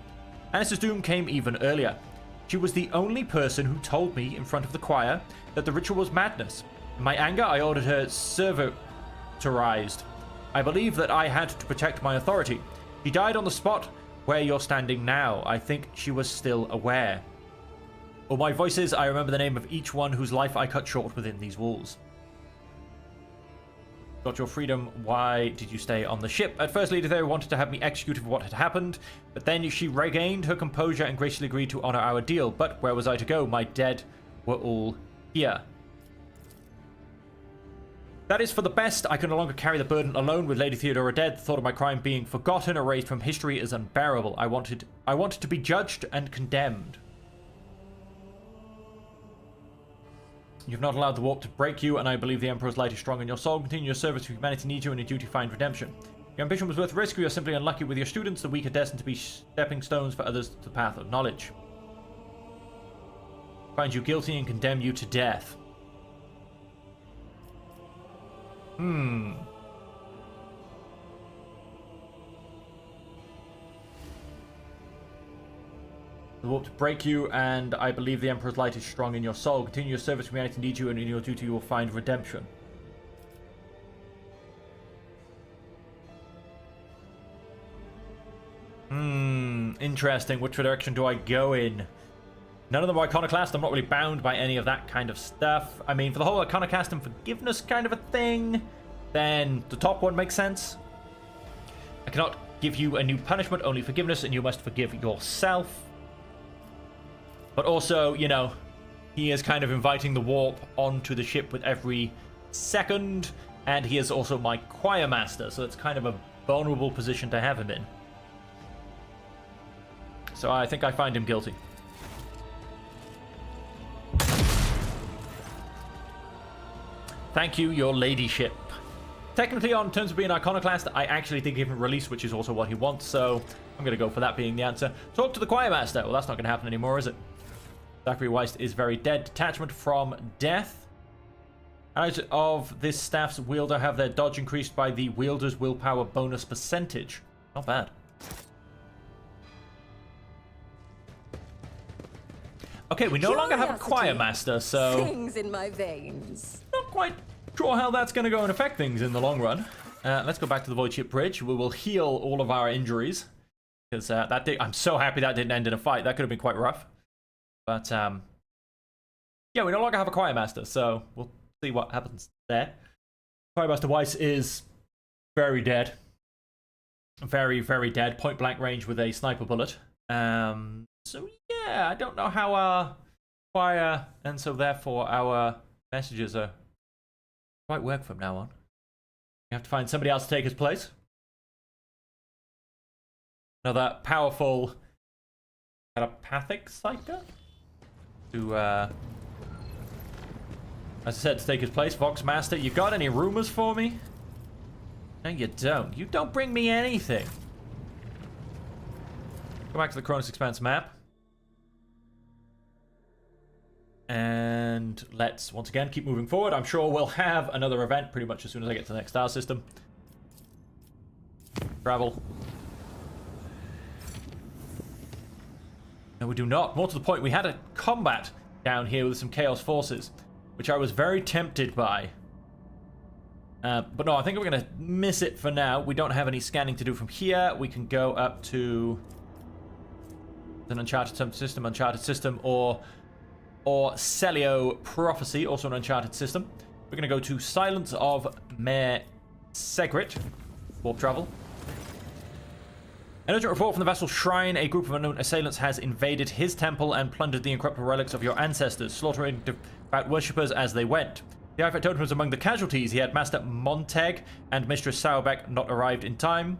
Annis's doom came even earlier. She was the only person who told me in front of the choir that the ritual was madness. In my anger, I ordered her servitorized. I believe that I had to protect my authority. She died on the spot where you're standing now. I think she was still aware. Or my voices, I remember the name of each one whose life I cut short within these walls. Got your freedom. Why did you stay on the ship? At first, Lady Thera wanted to have me executed for what had happened, but then she regained her composure and graciously agreed to honor our deal. But where was I to go? My dead were all here. That is for the best. I can no longer carry the burden alone with Lady Theodora dead. The thought of my crime being forgotten, erased from history is unbearable. I wanted to be judged and condemned. You've not allowed the warp to break you, and I believe the Emperor's light is strong in your soul. Continue your service to humanity needs you, and your duty find redemption. Your ambition was worth risk. You are simply unlucky with your students. The weak are destined to be stepping stones for others to the path of knowledge. Find you guilty and condemn you to death. The warp to break you, and I believe the Emperor's light is strong in your soul. Continue your service, humanity needs you, and in your duty you will find redemption. Interesting. Which direction do I go in? None of them are Iconoclast. I'm not really bound by any of that kind of stuff. I mean, for the whole Iconoclast and forgiveness kind of a thing, then the top one makes sense. I cannot give you a new punishment, only forgiveness, and you must forgive yourself. But also, you know, he is kind of inviting the warp onto the ship with every second, and he is also my choir master, so it's kind of a vulnerable position to have him in. So I think I find him guilty. Thank you, your ladyship. Technically, on terms of being Iconoclast, I actually did give him release, which is also what he wants, so I'm going to go for that being the answer. Talk to the choir master. Well, that's not going to happen anymore, is it? Zachary Weist is very dead. Detachment from death. Out of this staff's wielder have their dodge increased by the wielder's willpower bonus percentage. Not bad. Okay, we no longer have a choir master, so Things in my veins. not quite sure how that's going to go and affect things in the long run. Let's go back to the Void Ship Bridge. We will heal all of our injuries, because I'm so happy that didn't end in a fight. That could have been quite rough. But yeah, we no longer have a choir master, so we'll see what happens there. Choir master Weiss is very dead, very, very dead. Point blank range with a sniper bullet. So yeah, I don't know how our choir, and so therefore our messages are quite work from now on. We have to find somebody else to take his place. Another powerful telepathic psyker to, as I said, to take his place. Vox Master, you got any rumors for me? No, you don't. You don't bring me anything. Go back to the Cronus Expanse map. And let's, once again, keep moving forward. I'm sure we'll have another event pretty much as soon as I get to the next star system. Travel. No, we do not. More to the point, we had a combat down here with some Chaos Forces, which I was very tempted by. But no, I think we're going to miss it for now. We don't have any scanning to do from here. We can go up to an Uncharted system, or Celio Prophecy, also an Uncharted system. We're going to go to Silence of Mare Segret. Warp travel. An urgent report from the vessel Shrine. A group of unknown assailants has invaded his temple and plundered the incorruptible relics of your ancestors, slaughtering devout worshippers as they went. The Ifrit totem was among the casualties. He had Master Monteg and Mistress Sauerbeck not arrived in time.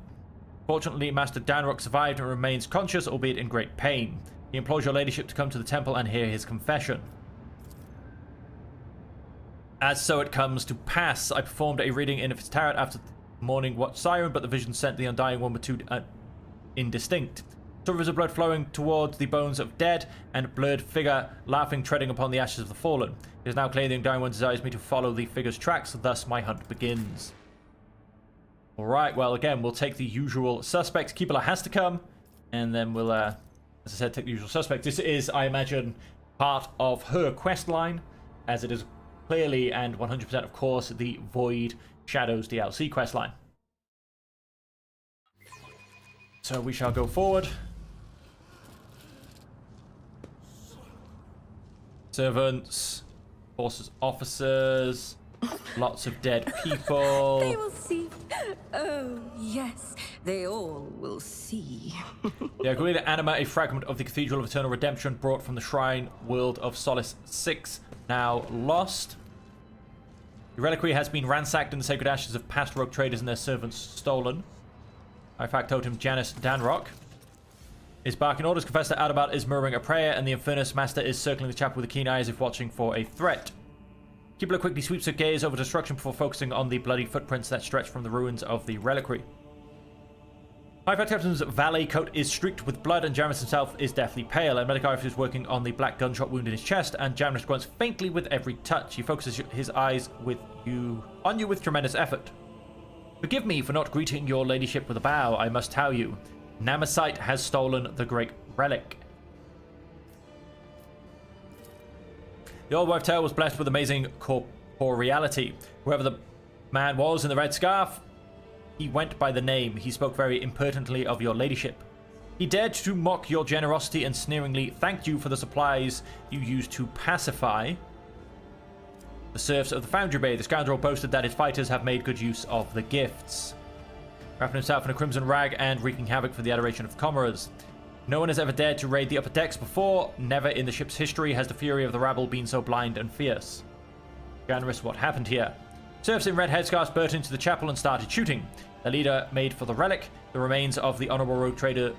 Fortunately, Master Danrock survived and remains conscious, albeit in great pain. He implores your ladyship to come to the temple and hear his confession. As so it comes to pass, I performed a reading in its turret after the morning watch siren, but the vision sent the undying one were too indistinct. Saw rivers of blood flowing towards the bones of dead, and blurred figure laughing, treading upon the ashes of the fallen. It is now clear the undying one desires me to follow the figure's tracks, thus my hunt begins. Alright, well again, we'll take the usual suspects. Kibala has to come, and then we'll, as I said, take the usual suspects. This is, I imagine, part of her quest line, as it is clearly and 100% of course the Void Shadows DLC quest line. So we shall go forward. Servants, forces officers, lots of dead people. They will see. Oh, yes, they all will see. The agree to animate a fragment of the Cathedral of Eternal Redemption brought from the Shrine World of Solace 6, now lost. The reliquary has been ransacked and the sacred ashes of past rogue traders and their servants stolen. Artifact totem Janus Danrock is barking orders. Confessor Adabat is murmuring a prayer, and the Infernus Master is circling the chapel with a keen eye as if watching for a threat. Kibler quickly sweeps her gaze over destruction before focusing on the bloody footprints that stretch from the ruins of the reliquary. Artifact Captain's valet coat is streaked with blood, and Janus himself is deathly pale. A medical officer is working on the black gunshot wound in his chest, and Janus grunts faintly with every touch. He focuses his eyes on you with tremendous effort. Forgive me for not greeting your ladyship with a bow. I must tell you, Namesite has stolen the great relic. The old wife tale was blessed with amazing corporeality. Whoever the man was in the red scarf, he went by the name. He spoke very impertinently of your ladyship. He dared to mock your generosity and sneeringly thanked you for the supplies you used to pacify the serfs of the Foundry Bay. The scoundrel boasted that his fighters have made good use of the gifts, wrapping himself in a crimson rag and wreaking havoc for the adoration of commoners. No one has ever dared to raid the upper decks before. Never in the ship's history has the fury of the rabble been so blind and fierce. Janus, what happened here? Serfs in red headscarves burst into the chapel and started shooting. The leader made for the relic, the remains of the honorable rogue trader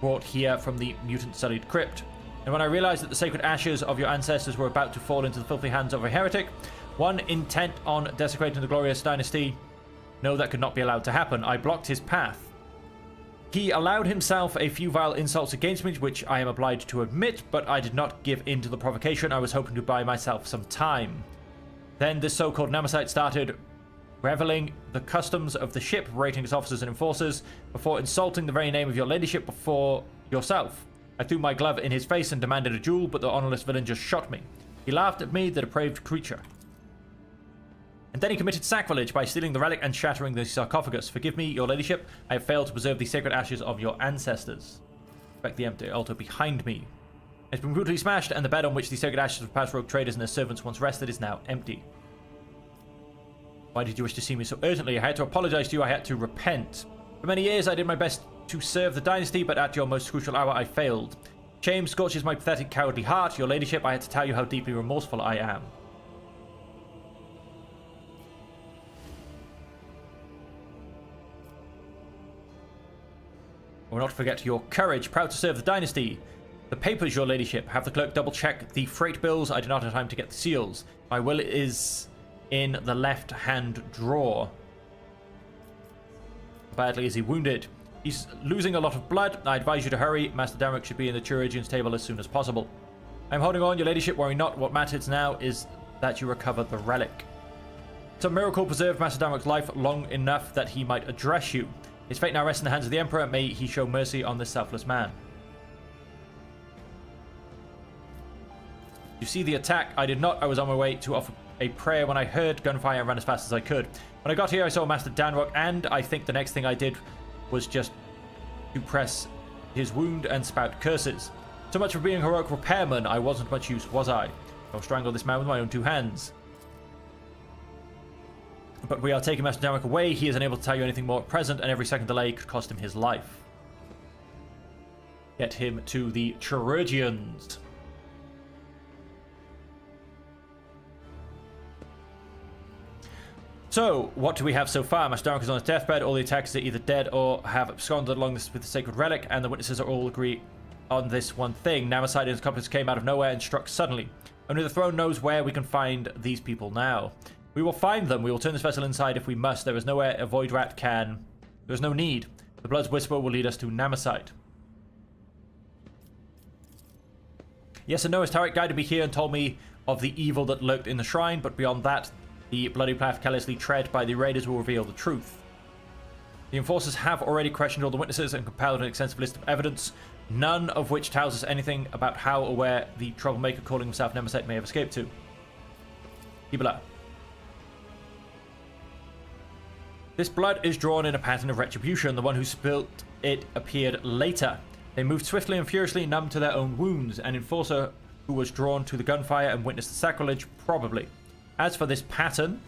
brought here from the mutant-sullied crypt. And when I realized that the sacred ashes of your ancestors were about to fall into the filthy hands of a heretic, one intent on desecrating the glorious dynasty, no, that could not be allowed to happen. I blocked his path. He allowed himself a few vile insults against me, which I am obliged to admit, but I did not give in to the provocation. I was hoping to buy myself some time. Then this so-called Namesite started reveling the customs of the ship, rating its officers and enforcers, before insulting the very name of your ladyship before yourself. I threw my glove in his face and demanded a duel, but the honorless villain just shot me. He laughed at me, the depraved creature. And then he committed sacrilege by stealing the relic and shattering the sarcophagus. Forgive me, your ladyship, I have failed to preserve the sacred ashes of your ancestors. Respect the empty altar behind me. It's been brutally smashed, and the bed on which the sacred ashes of past rogue traders and their servants once rested is now empty. Why did you wish to see me so urgently? I had to apologize to you, I had to repent. For many years I did my best to serve the dynasty, but at your most crucial hour I failed. Shame scorches my pathetic, cowardly heart. Your ladyship, I had to tell you how deeply remorseful I am. I will not forget your courage, proud to serve the dynasty. The papers, your ladyship. Have the clerk double-check the freight bills. I do not have time to get the seals. My will is in the left-hand drawer. Badly is he wounded? He's losing a lot of blood. I advise you to hurry. Master Danrock should be in the chirurgeon's table as soon as possible. I'm holding on, your ladyship. Worry not. What matters now is that you recover the relic. Some miracle preserved Master Danrock's life long enough that he might address you. His fate now rests in the hands of the Emperor. May he show mercy on this selfless man. You see the attack? I did not. I was on my way to offer a prayer when I heard gunfire and ran as fast as I could. When I got here, I saw Master Danrock, and I think the next thing I did was just to press his wound and spout curses. So much for being a heroic repairman. I wasn't much use, was I? I'll strangle this man with my own two hands. But we are taking Master Danrock away. He is unable to tell you anything more at present, and every second delay could cost him his life. Get him to the chirurgeons. So, what do we have so far? Master Danrock is on his deathbed. All the attackers are either dead or have absconded along this with the sacred relic, and the witnesses are all agree on this one thing. Namesite and his accomplice came out of nowhere and struck suddenly. Only the throne knows where we can find these people now. We will find them. We will turn this vessel inside if we must. There is nowhere a void rat can. There is no need. The Blood's Whisper will lead us to Namesite. Yes and no, as Tarek guided me here and told me of the evil that lurked in the shrine, but beyond that, the bloody path carelessly tread by the raiders will reveal the truth. The enforcers have already questioned all the witnesses and compiled an extensive list of evidence, none of which tells us anything about how or where the troublemaker calling himself Namesite may have escaped to. Ibala. This blood is drawn in a pattern of retribution. The one who spilt it appeared later. They moved swiftly and furiously, numb to their own wounds. An enforcer who was drawn to the gunfire and witnessed the sacrilege? Probably. As for this pattern,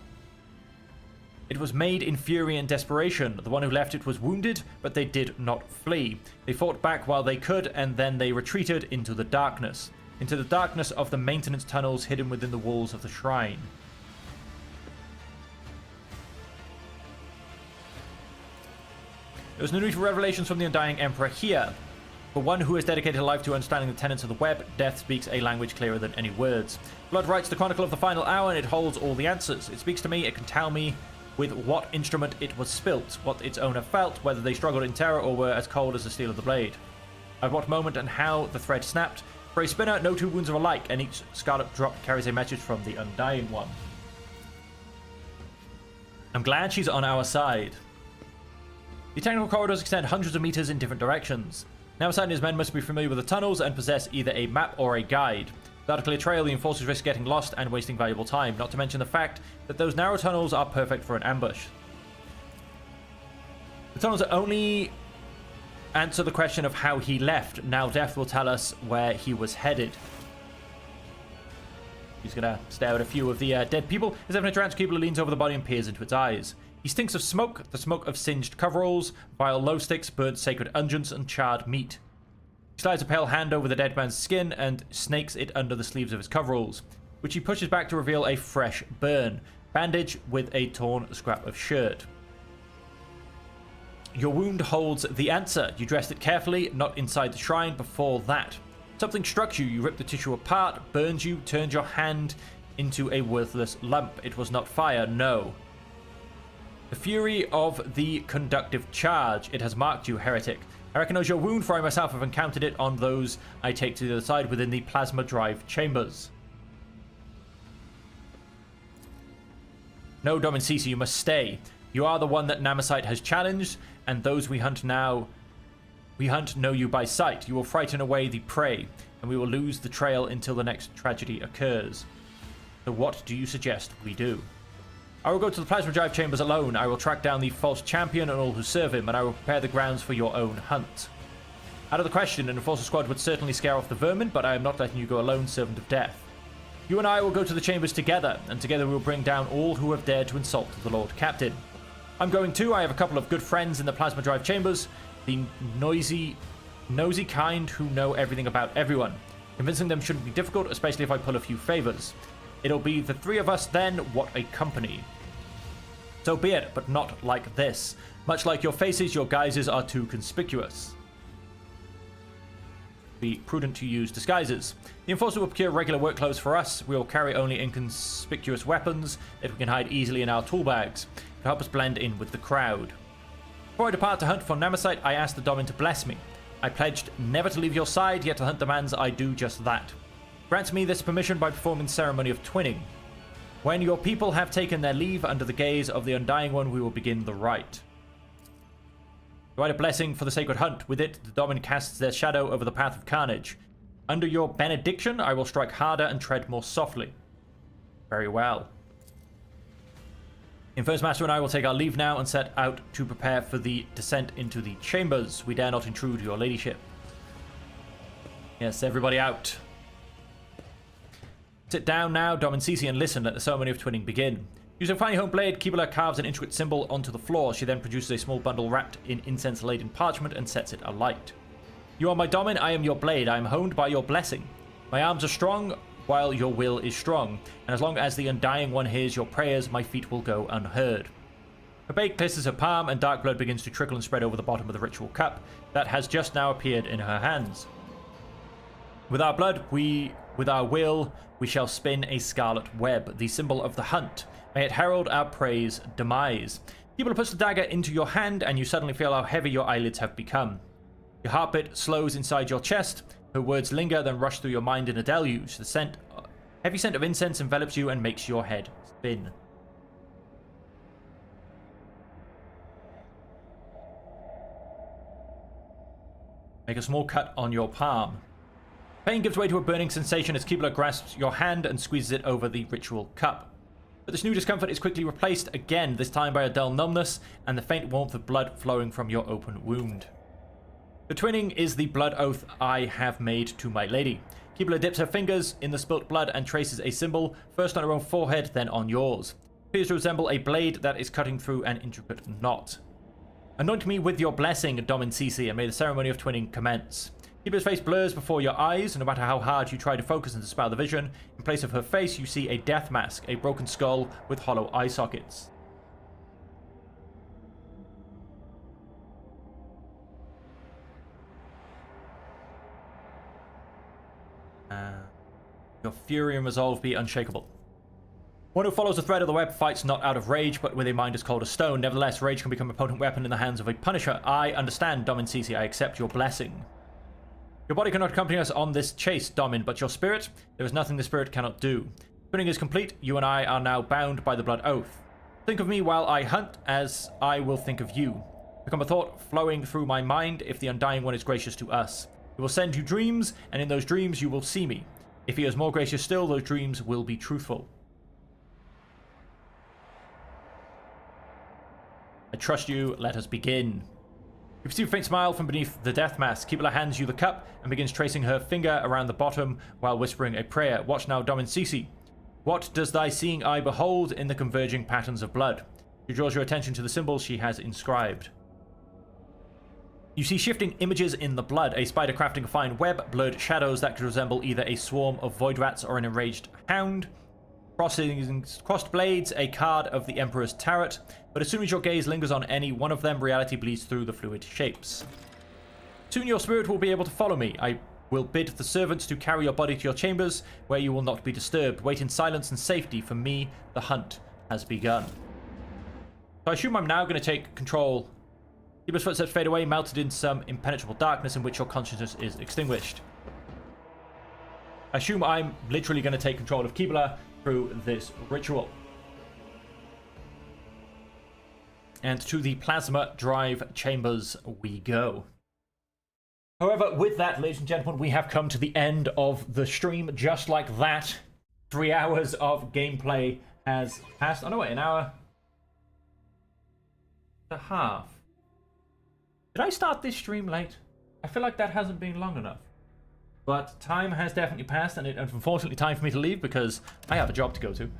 it was made in fury and desperation. The one who left it was wounded, but they did not flee. They fought back while they could, and then they retreated into the darkness of the maintenance tunnels hidden within the walls of the shrine. There was no need for revelations from the Undying Emperor here. For one who has dedicated a life to understanding the tenets of the web, death speaks a language clearer than any words. Blood writes the chronicle of the final hour, and it holds all the answers. It speaks to me, it can tell me with what instrument it was spilt, what its owner felt, whether they struggled in terror or were as cold as the steel of the blade. At what moment and how the thread snapped. For a spinner, no two wounds are alike, and each scarlet drop carries a message from the Undying One. I'm glad she's on our side. The technical corridors extend hundreds of meters in different directions. Namasite and his men must be familiar with the tunnels and possess either a map or a guide. Without a clear trail, the enforcers risk getting lost and wasting valuable time, not to mention the fact that those narrow tunnels are perfect for an ambush. The tunnels only answer the question of how he left. Now death will tell us where he was headed. He's gonna stare at a few of the dead people. As Evan interacts, Keebler leans over the body and peers into its eyes. He stinks of smoke, the smoke of singed coveralls, vile low sticks, burnt sacred unguents, and charred meat. He slides a pale hand over the dead man's skin and snakes it under the sleeves of his coveralls, which he pushes back to reveal a fresh burn, bandage with a torn scrap of shirt. Your wound holds the answer. You dressed it carefully, not inside the shrine before that. Something struck you, you ripped the tissue apart, burned you, turned your hand into a worthless lump. It was not fire, no. The fury of the conductive charge. It has marked you, heretic. I recognize your wound, for I myself have encountered it on those I take to the other side within the plasma drive chambers. No, Domin Cece, you must stay. You are the one that Namasite has challenged, and those we hunt know you by sight. You will frighten away the prey, and we will lose the trail until the next tragedy occurs. So what do you suggest we do? I will go to the plasma drive chambers alone. I will track down the false champion and all who serve him, and I will prepare the grounds for your own hunt. Out of the question, an enforcer squad would certainly scare off the vermin, but I am not letting you go alone, servant of death. You and I will go to the chambers together, and together we will bring down all who have dared to insult the Lord Captain. I'm going too. I have a couple of good friends in the plasma drive chambers, the nosy kind who know everything about everyone. Convincing them shouldn't be difficult, especially if I pull a few favors. It'll be the three of us then. What a company. So be it, but not like this. Much like your faces, your guises are too conspicuous. Be prudent to use disguises. The enforcer will procure regular work clothes for us. We will carry only inconspicuous weapons that we can hide easily in our tool bags to help us blend in with the crowd. Before I depart to hunt for Namasite, I asked the Domin to bless me. I pledged never to leave your side, yet to hunt demands I do just that. Grant me this permission by performing the ceremony of twinning. When your people have taken their leave under the gaze of the Undying One, we will begin the rite. Provide a blessing for the sacred hunt. With it, the Domin casts their shadow over the path of carnage. Under your benediction, I will strike harder and tread more softly. Very well. Infirst Master and I will take our leave now and set out to prepare for the descent into the chambers. We dare not intrude, your ladyship. Yes, everybody out. Sit down now, Domin Cece, and listen. Let the ceremony of twinning begin. Using a finely honed blade, Kibula carves an intricate symbol onto the floor. She then produces a small bundle wrapped in incense-laden parchment and sets it alight. You are my Domin, I am your blade. I am honed by your blessing. My arms are strong, while your will is strong, and as long as the Undying One hears your prayers, my feet will go unheard. Her blade kisses her palm, and dark blood begins to trickle and spread over the bottom of the ritual cup that has just now appeared in her hands. With our blood, with our will, we shall spin a scarlet web, the symbol of the hunt. May it herald our prey's demise. Kibula puts the dagger into your hand, and you suddenly feel how heavy your eyelids have become. Your heartbeat slows inside your chest. Her words linger, then rush through your mind in a deluge. The heavy scent of incense envelops you and makes your head spin. Make a small cut on your palm. Pain gives way to a burning sensation as Kibula grasps your hand and squeezes it over the ritual cup. But this new discomfort is quickly replaced again, this time by a dull numbness and the faint warmth of blood flowing from your open wound. The twinning is the blood oath I have made to my lady. Keebler dips her fingers in the spilt blood and traces a symbol, first on her own forehead, then on yours. It appears to resemble a blade that is cutting through an intricate knot. Anoint me with your blessing, Domin Cece, and may the ceremony of twinning commence. Keebler's face blurs before your eyes, and no matter how hard you try to focus and dispel the vision, in place of her face you see a death mask, a broken skull with hollow eye sockets. Your fury and resolve be unshakable. One who follows the thread of the web fights not out of rage, but with a mind as cold as stone. Nevertheless, rage can become a potent weapon in the hands of a punisher. I understand, Domin Cece. I accept your blessing. Your body cannot accompany us on this chase, Domin, but your spirit, there is nothing the spirit cannot do. Twinning is complete. You and I are now bound by the blood oath. Think of me while I hunt, as I will think of you. Become a thought flowing through my mind if the Undying One is gracious to us. He will send you dreams, and in those dreams you will see me. If he is more gracious still, those dreams will be truthful. I trust you. Let us begin. You perceive a faint smile from beneath the death mask. Keebler hands you the cup and begins tracing her finger around the bottom while whispering a prayer. Watch now, Domin Cece. What does thy seeing eye behold in the converging patterns of blood? She draws your attention to the symbols she has inscribed. You see shifting images in the blood, a spider crafting a fine web, blurred shadows that could resemble either a swarm of void rats or an enraged hound, crossed blades, a card of the Emperor's turret, but as soon as your gaze lingers on any one of them, reality bleeds through the fluid shapes. Soon your spirit will be able to follow me. I will bid the servants to carry your body to your chambers, where you will not be disturbed. Wait in silence and safety. For me, the hunt has begun. So I assume I'm now going to take control. Keebler's footsteps fade away, melted in some impenetrable darkness in which your consciousness is extinguished. I assume I'm literally going to take control of Keebler through this ritual. And to the plasma drive chambers we go. However, with that, ladies and gentlemen, we have come to the end of the stream. Just like that, 3 hours of gameplay has passed. Oh no, wait, an hour and a half. Did I start this stream late? I feel like that hasn't been long enough. But time has definitely passed, and it's unfortunately time for me to leave because I have a job to go to.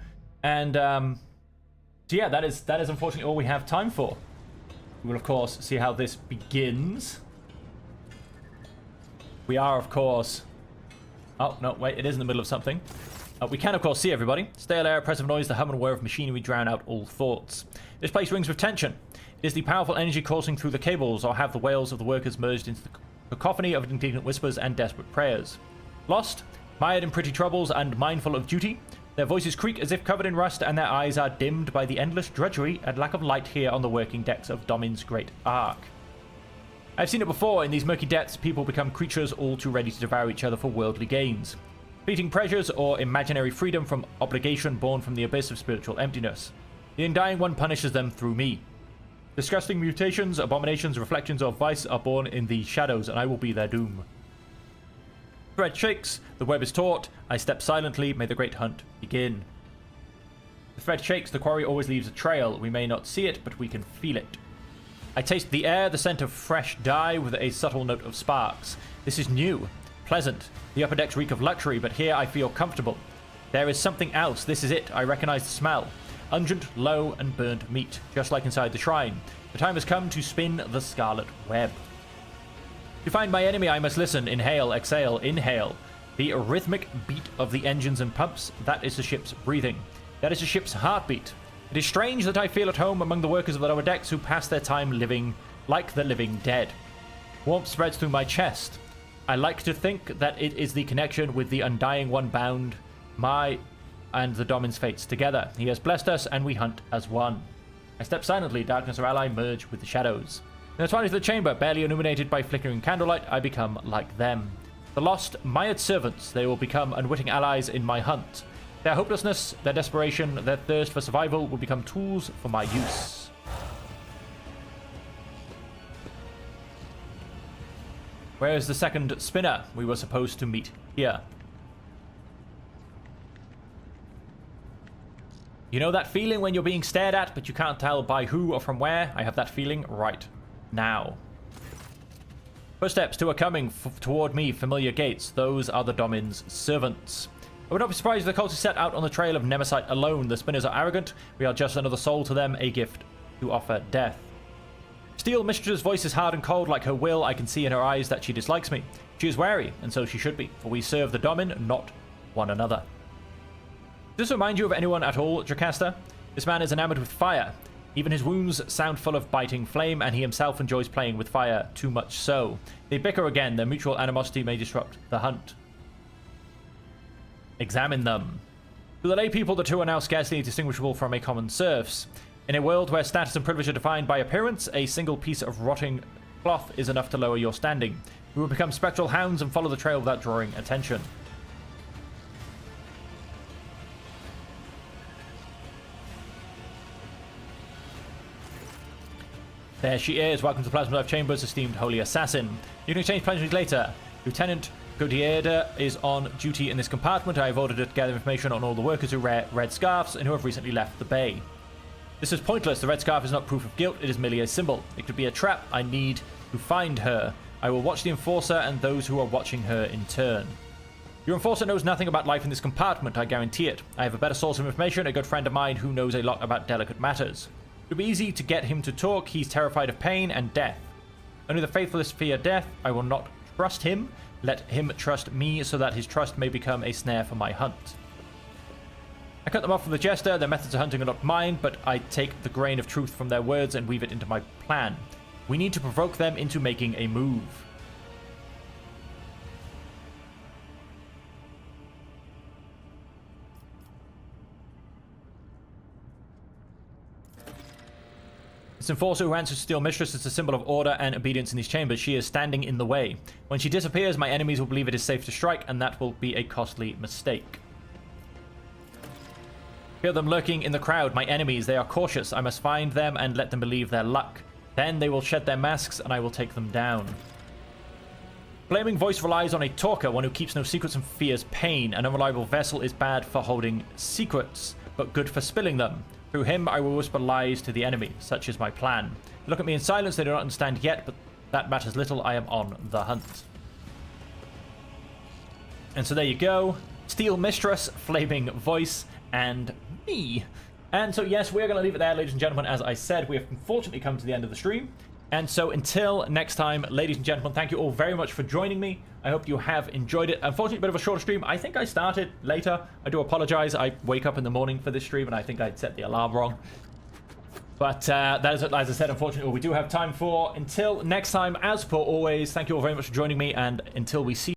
And so yeah, that is unfortunately all we have time for. We will of course see how this begins. We are of course... Oh, no, wait, it is in the middle of something. We can of course see everybody. Stale air, oppressive noise, the hum and whir of machinery drown out all thoughts. This place rings with tension. Is the powerful energy coursing through the cables, or have the wails of the workers merged into the cacophony of indignant whispers and desperate prayers? Lost, mired in pretty troubles, and mindful of duty, their voices creak as if covered in rust, and their eyes are dimmed by the endless drudgery and lack of light here on the working decks of Domin's great ark. I've seen it before. In these murky depths, people become creatures all too ready to devour each other for worldly gains. Fleeting pleasures or imaginary freedom from obligation born from the abyss of spiritual emptiness. The Undying One punishes them through me. Disgusting mutations, abominations, reflections of vice are born in the shadows, and I will be their doom. Thread shakes, the web is taut, I step silently, may the great hunt begin. The thread shakes, the quarry always leaves a trail. We may not see it, but we can feel it. I taste the air, the scent of fresh dye with a subtle note of sparks. This is new, pleasant. The upper decks reek of luxury, but here I feel comfortable. There is something else. This is it. I recognize the smell. Ungent, low, and burnt meat, just like inside the shrine. The time has come to spin the scarlet web. To find my enemy, I must listen. Inhale, exhale, inhale. The rhythmic beat of the engines and pumps, that is the ship's breathing. That is the ship's heartbeat. It is strange that I feel at home among the workers of the lower decks who pass their time living like the living dead. Warmth spreads through my chest. I like to think that it is the connection with the Undying One bound my and the Domin's fates together. He has blessed us, and we hunt as one. I step silently, darkness or ally merge with the shadows. In the twilight of the chamber, barely illuminated by flickering candlelight, I become like them. The lost, mired servants, they will become unwitting allies in my hunt. Their hopelessness, their desperation, their thirst for survival will become tools for my use. Where is the second spinner? We were supposed to meet here. You know that feeling when you're being stared at, but you can't tell by who or from where? I have that feeling right now. Footsteps, two are coming toward me, familiar gates. Those are the Domin's servants. I would not be surprised if the cultists set out on the trail of Nemesis alone. The spinners are arrogant. We are just another soul to them, a gift to offer death. Steel Mistress's voice is hard and cold like her will. I can see in her eyes that she dislikes me. She is wary, and so she should be, for we serve the Domin, not one another. Does this remind you of anyone at all, Jocasta? This man is enamored with fire. Even his wounds sound full of biting flame, and he himself enjoys playing with fire, too much so. They bicker again. Their mutual animosity may disrupt the hunt. Examine them. To the lay people, the two are now scarcely distinguishable from a common serfs. In a world where status and privilege are defined by appearance, a single piece of rotting cloth is enough to lower your standing. We will become spectral hounds and follow the trail without drawing attention. There she is. Welcome to the Plasma Life Chambers, esteemed holy assassin. You can exchange pleasantries later. Lieutenant Gautier is on duty in this compartment. I have ordered her to gather information on all the workers who wear red scarves and who have recently left the bay. This is pointless. The red scarf is not proof of guilt. It is merely a symbol. It could be a trap. I need to find her. I will watch the Enforcer and those who are watching her in turn. Your Enforcer knows nothing about life in this compartment, I guarantee it. I have a better source of information, a good friend of mine who knows a lot about delicate matters. It would be easy to get him to talk. He's terrified of pain and death. Only the faithless fear death. I will not trust him. Let him trust me so that his trust may become a snare for my hunt. I cut them off from the jester. Their methods of hunting are not mine, but I take the grain of truth from their words and weave it into my plan. We need to provoke them into making a move. This Enforcer who answers to Steel Mistress is a symbol of order and obedience in these chambers. She is standing in the way. When she disappears, my enemies will believe it is safe to strike, and that will be a costly mistake. Feel them lurking in the crowd, my enemies. They are cautious. I must find them and let them believe their luck. Then they will shed their masks, and I will take them down. Flaming Voice relies on a talker, one who keeps no secrets and fears pain. An unreliable vessel is bad for holding secrets, but good for spilling them. Through him, I will whisper lies to the enemy. Such is my plan. They look at me in silence. They do not understand yet, but that matters little. I am on the hunt. And so there you go. Steel Mistress, Flaming Voice, and me. And so, yes, we're going to leave it there, ladies and gentlemen. As I said, we have unfortunately come to the end of the stream. And so until next time, ladies and gentlemen, thank you all very much for joining me. I hope you have enjoyed it. Unfortunately, a bit of a shorter stream. I think I started later. I do apologize. I wake up in the morning for this stream, and I think I'd set the alarm wrong. But that is, as I said, unfortunately, all we do have time for. Until next time, as per always, thank you all very much for joining me, and until we see